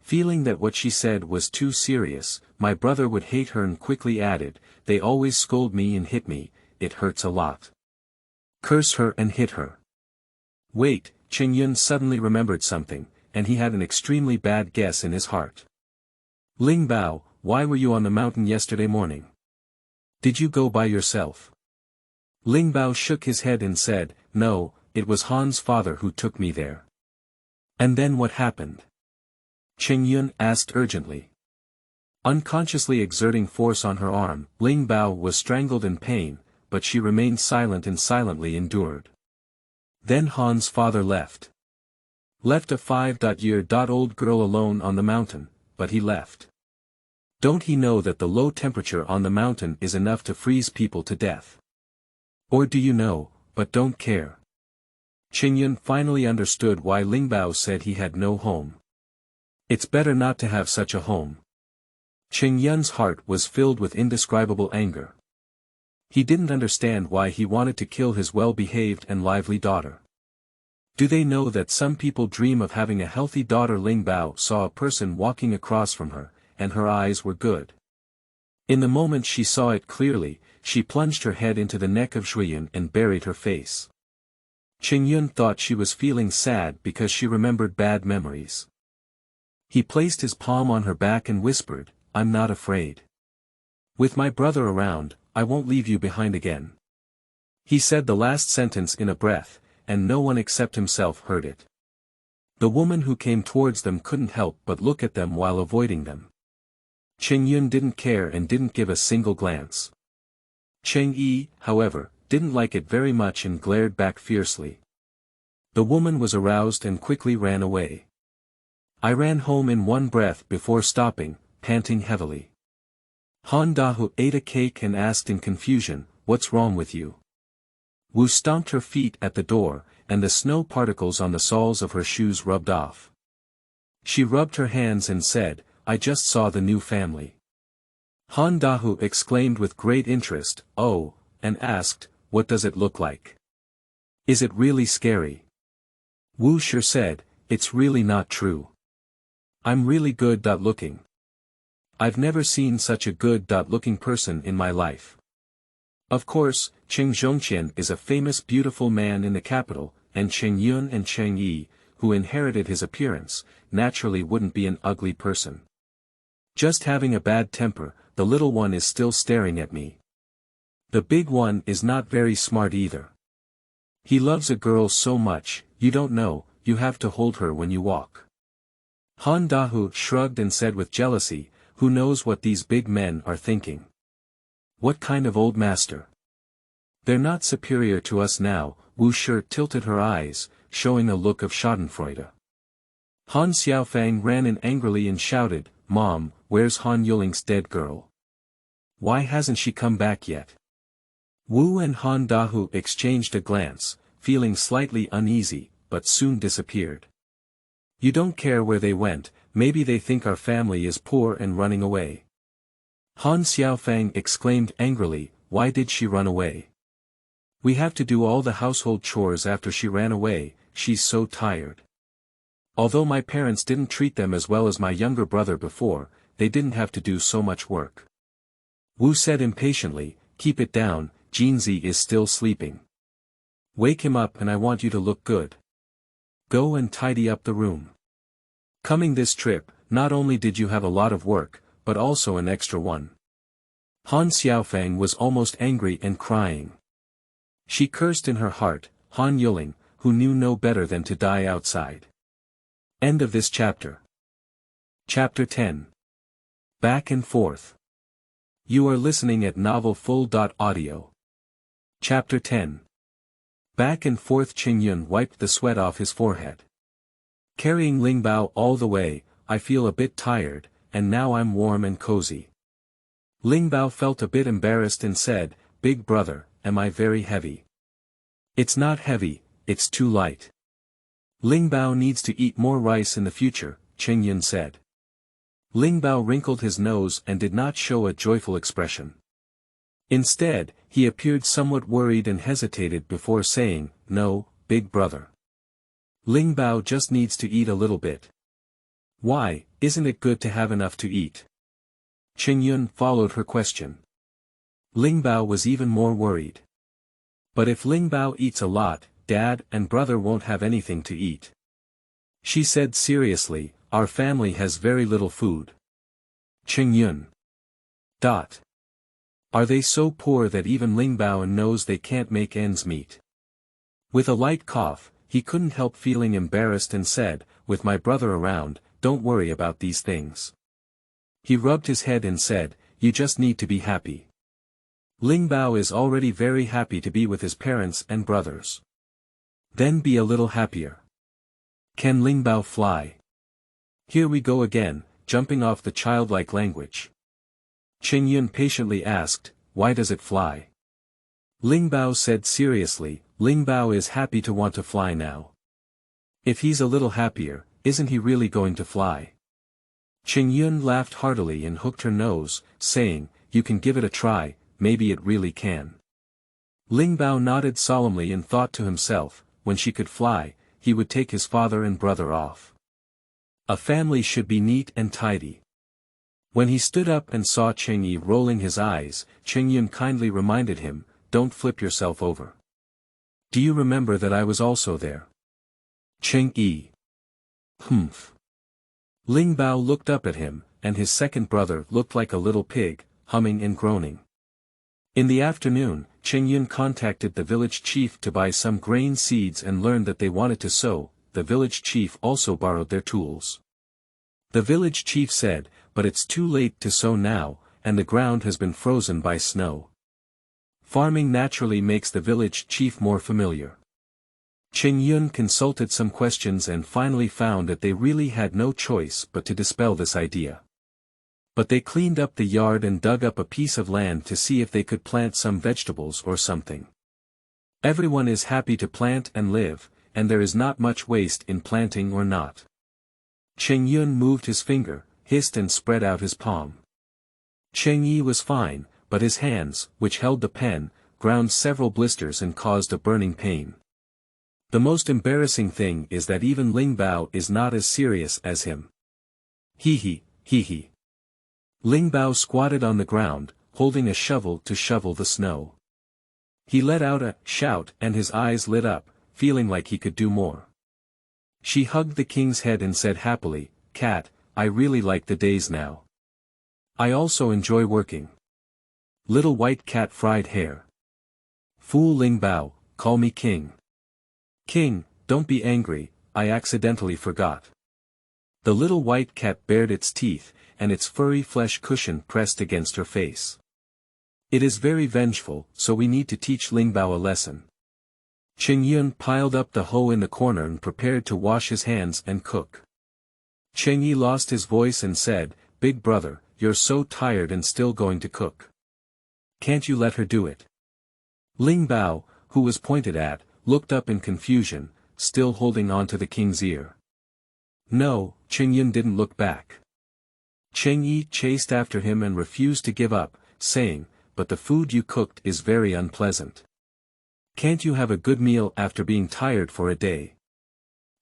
Speaker 1: Feeling that what she said was too serious, my brother would hate her, and quickly added, they always scold me and hit me, it hurts a lot. Curse her and hit her. Wait, Qingyun suddenly remembered something, and he had an extremely bad guess in his heart. Lingbao, why were you on the mountain yesterday morning? Did you go by yourself? Lingbao shook his head and said, no, it was Han's father who took me there. And then what happened? Qingyun asked urgently. Unconsciously exerting force on her arm, Lingbao was strangled in pain, but she remained silent and silently endured. Then Han's father left. Left a 5-year-old girl alone on the mountain, but he left. Don't he know that the low temperature on the mountain is enough to freeze people to death? Or do you know, but don't care? Qingyun finally understood why Lingbao said he had no home. It's better not to have such a home. Qingyun's heart was filled with indescribable anger. He didn't understand why he wanted to kill his well-behaved and lively daughter. Do they know that some people dream of having a healthy daughter? Lingbao saw a person walking across from her, and her eyes were good. In the moment she saw it clearly, she plunged her head into the neck of Zhuiyun and buried her face. Qingyun thought she was feeling sad because she remembered bad memories. He placed his palm on her back and whispered, I'm not afraid. With my brother around, I won't leave you behind again. He said the last sentence in a breath, and no one except himself heard it. The woman who came towards them couldn't help but look at them while avoiding them. Qingyun didn't care and didn't give a single glance. Cheng Yi, however, didn't like it very much and glared back fiercely. The woman was aroused and quickly ran away. I ran home in one breath before stopping, panting heavily. Han Dahu ate a cake and asked in confusion, "What's wrong with you?" Wu stomped her feet at the door, and the snow particles on the soles of her shoes rubbed off. She rubbed her hands and said, "I just saw the new family." Han Dahu exclaimed with great interest, "Oh," and asked, "What does it look like? Is it really scary?" Wu sure said, "It's really not true. I'm really good looking. I've never seen such a good looking person in my life." Of course, Cheng Zhongqian is a famous beautiful man in the capital, and Cheng Yun and Cheng Yi, who inherited his appearance, naturally wouldn't be an ugly person. Just having a bad temper, the little one is still staring at me. The big one is not very smart either. He loves a girl so much, you don't know, you have to hold her when you walk. Han Dahu shrugged and said with jealousy, "Who knows what these big men are thinking? What kind of old master? They're not superior to us now." Wu Shi tilted her eyes, showing a look of schadenfreude. Han Xiaofang ran in angrily and shouted, "Mom, where's Han Yuling's dead girl? Why hasn't she come back yet?" Wu and Han Dahu exchanged a glance, feeling slightly uneasy, but soon disappeared. "You don't care where they went, maybe they think our family is poor and running away." Han Xiaofang exclaimed angrily, "Why did she run away? We have to do all the household chores after she ran away, she's so tired. Although my parents didn't treat them as well as my younger brother before, they didn't have to do so much work." Wu said impatiently, "Keep it down, Jinzi is still sleeping. Wake him up and I want you to look good. Go and tidy up the room. Coming this trip, not only did you have a lot of work, but also an extra one." Han Xiaofang was almost angry and crying. She cursed in her heart, Han Yuling, who knew no better than to die outside. End of this chapter. Chapter 10. Back and Forth. You are listening at novelfull.audio. Chapter 10. Back and forth. Qing Yun wiped the sweat off his forehead. "Carrying Lingbao all the way, I feel a bit tired, and now I'm warm and cozy." Lingbao felt a bit embarrassed and said, "Big brother, am I very heavy?" "It's not heavy, it's too light. Lingbao needs to eat more rice in the future," Qing Yun said. Lingbao wrinkled his nose and did not show a joyful expression. Instead, he appeared somewhat worried and hesitated before saying, "No, big brother. Lingbao just needs to eat a little bit." "Why, isn't it good to have enough to eat?" Qing Yun followed her question. Lingbao was even more worried. "But if Lingbao eats a lot, Dad and brother won't have anything to eat." She said seriously, "Our family has very little food." Qing Yun. Are they so poor that even Lingbao knows they can't make ends meet? With a light cough, he couldn't help feeling embarrassed and said, "With my brother around, don't worry about these things." He rubbed his head and said, "You just need to be happy. Lingbao is already very happy to be with his parents and brothers. Then be a little happier." Can Lingbao fly? Here we go again, jumping off the childlike language. Qing Yun patiently asked, "Why does it fly?" Lingbao said seriously, "Lingbao is happy to want to fly now. If he's a little happier, isn't he really going to fly?" Qing Yun laughed heartily and hooked her nose, saying, "You can give it a try, maybe it really can." Lingbao nodded solemnly and thought to himself, when she could fly, he would take his father and brother off. A family should be neat and tidy. When he stood up and saw Cheng Yi rolling his eyes, Qing Yun kindly reminded him, "Don't flip yourself over. Do you remember that I was also there?" Cheng Yi. Humph. Lingbao looked up at him, and his second brother looked like a little pig, humming and groaning. In the afternoon, Qing Yun contacted the village chief to buy some grain seeds and learned that they wanted to sow. The village chief also borrowed their tools. The village chief said, "But it's too late to sow now, and the ground has been frozen by snow." Farming naturally makes the village chief more familiar. Qing Yun consulted some questions and finally found that they really had no choice but to dispel this idea. But they cleaned up the yard and dug up a piece of land to see if they could plant some vegetables or something. Everyone is happy to plant and live, and there is not much waste in planting or not. Cheng Yun moved his finger, hissed and spread out his palm. Cheng Yi was fine, but his hands, which held the pen, ground several blisters and caused a burning pain. The most embarrassing thing is that even Lingbao is not as serious as him. Hee hee. Lingbao squatted on the ground, holding a shovel to shovel the snow. He let out a shout and his eyes lit up, feeling like he could do more. She hugged the king's head and said happily, "Cat, I really like the days now. I also enjoy working. Little white cat fried hair. Fool Lingbao, call me king." "King, don't be angry, I accidentally forgot." The little white cat bared its teeth, and its furry flesh cushion pressed against her face. "It is very vengeful, so we need to teach Lingbao a lesson." Cheng Yun piled up the hoe in the corner and prepared to wash his hands and cook. Cheng Yi lost his voice and said, "Big brother, you're so tired and still going to cook. Can't you let her do it?" Lingbao, who was pointed at, looked up in confusion, still holding on to the king's ear. No, Cheng Yun didn't look back. Cheng Yi chased after him and refused to give up, saying, "But the food you cooked is very unpleasant. Can't you have a good meal after being tired for a day?"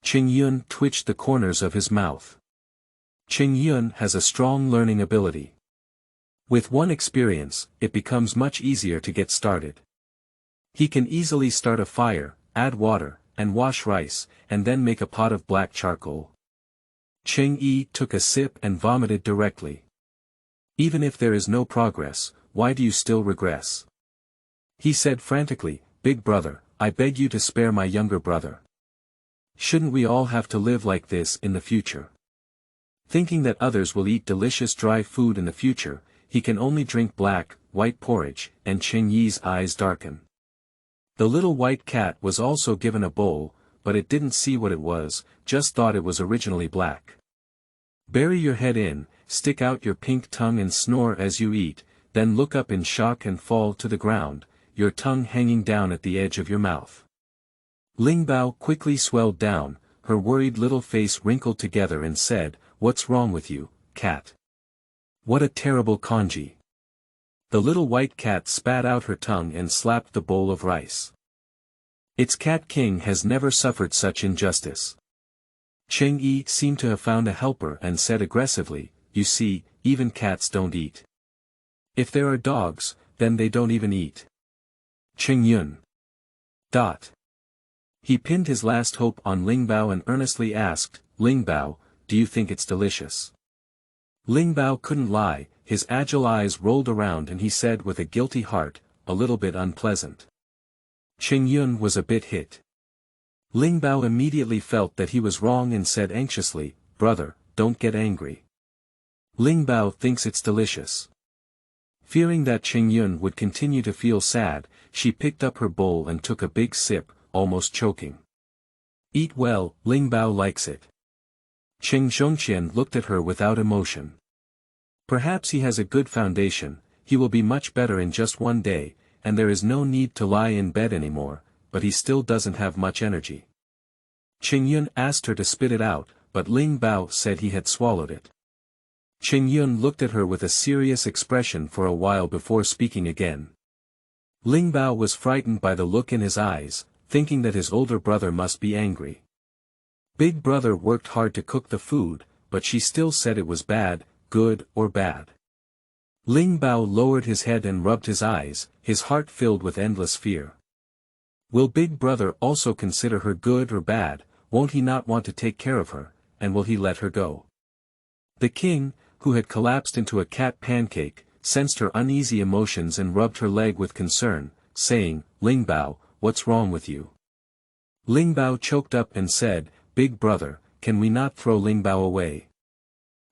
Speaker 1: Cheng Yun twitched the corners of his mouth. Cheng Yun has a strong learning ability. With one experience, it becomes much easier to get started. He can easily start a fire, add water, and wash rice, and then make a pot of black charcoal. Cheng Yi took a sip and vomited directly. "Even if there is no progress, why do you still regress?" He said frantically, "Big brother, I beg you to spare my younger brother. Shouldn't we all have to live like this in the future?" Thinking that others will eat delicious dry food in the future, he can only drink black, white porridge, and Cheng Yi's eyes darken. The little white cat was also given a bowl, but it didn't see what it was, just thought it was originally black. "Bury your head in, stick out your pink tongue and snore as you eat, then look up in shock and fall to the ground, your tongue hanging down at the edge of your mouth." Lingbao quickly swelled down, her worried little face wrinkled together and said, "What's wrong with you, cat? What a terrible kanji." The little white cat spat out her tongue and slapped the bowl of rice. Its cat king has never suffered such injustice. Cheng Yi seemed to have found a helper and said aggressively, "You see, even cats don't eat. If there are dogs, then they don't even eat." Cheng Yun. He pinned his last hope on Lingbao and earnestly asked, "Lingbao, do you think it's delicious?" Lingbao couldn't lie, his agile eyes rolled around and he said with a guilty heart, "A little bit unpleasant." Cheng Yun was a bit hit. Lingbao immediately felt that he was wrong and said anxiously, "Brother, don't get angry. Lingbao thinks it's delicious." Fearing that Cheng Yun would continue to feel sad, she picked up her bowl and took a big sip, almost choking. "Eat well, Lingbao likes it." Cheng Zhongqian looked at her without emotion. Perhaps he has a good foundation, he will be much better in just one day, and there is no need to lie in bed anymore, but he still doesn't have much energy. Cheng Yun asked her to spit it out, but Lingbao said he had swallowed it. Cheng Yun looked at her with a serious expression for a while before speaking again. Lingbao was frightened by the look in his eyes, thinking that his older brother must be angry. Big brother worked hard to cook the food, but she still said it was bad, good or bad. Lingbao lowered his head and rubbed his eyes, his heart filled with endless fear. Will Big Brother also consider her good or bad? Won't he not want to take care of her, and will he let her go? The king, who had collapsed into a cat pancake, sensed her uneasy emotions and rubbed her leg with concern, saying, "Lingbao, what's wrong with you?" Lingbao choked up and said, "Big Brother, can we not throw Lingbao away?"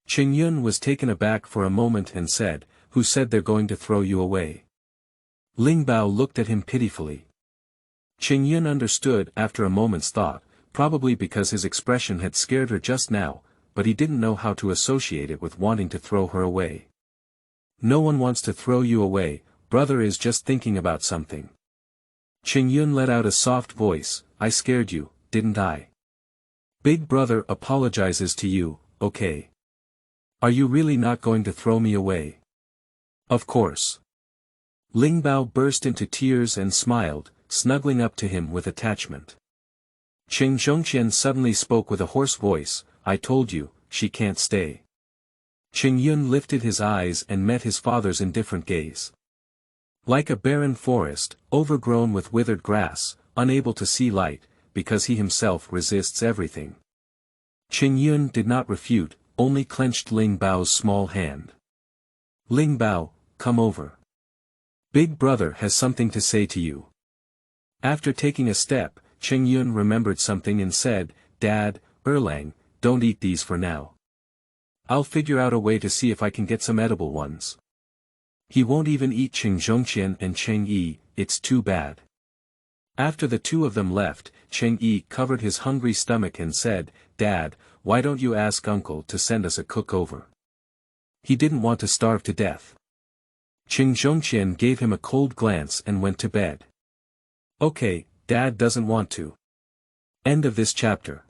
Speaker 1: Cheng Yun was taken aback for a moment and said, "Who said they're going to throw you away?" Lingbao looked at him pitifully. Cheng Yun understood after a moment's thought, probably because his expression had scared her just now, but he didn't know how to associate it with wanting to throw her away. No one wants to throw you away, brother is just thinking about something. Qingyun let out a soft voice, I scared you, didn't I? Big brother apologizes to you, okay. Are you really not going to throw me away? Of course. Lingbao burst into tears and smiled, snuggling up to him with attachment. Qing Zhongqian suddenly spoke with a hoarse voice, I told you, she can't stay. Qingyun lifted his eyes and met his father's indifferent gaze. Like a barren forest, overgrown with withered grass, unable to see light, because he himself resists everything. Qingyun did not refute, only clenched Lingbao's small hand. Lingbao, come over. Big brother has something to say to you. After taking a step, Qingyun remembered something and said, Dad, Erlang, don't eat these for now. I'll figure out a way to see if I can get some edible ones. He won't even eat Qing Zhongqian and Cheng Yi, it's too bad. After the two of them left, Cheng Yi covered his hungry stomach and said, Dad, why don't you ask Uncle to send us a cook over? He didn't want to starve to death. Qing Zhongqian gave him a cold glance and went to bed. Okay, Dad doesn't want to. End of this chapter.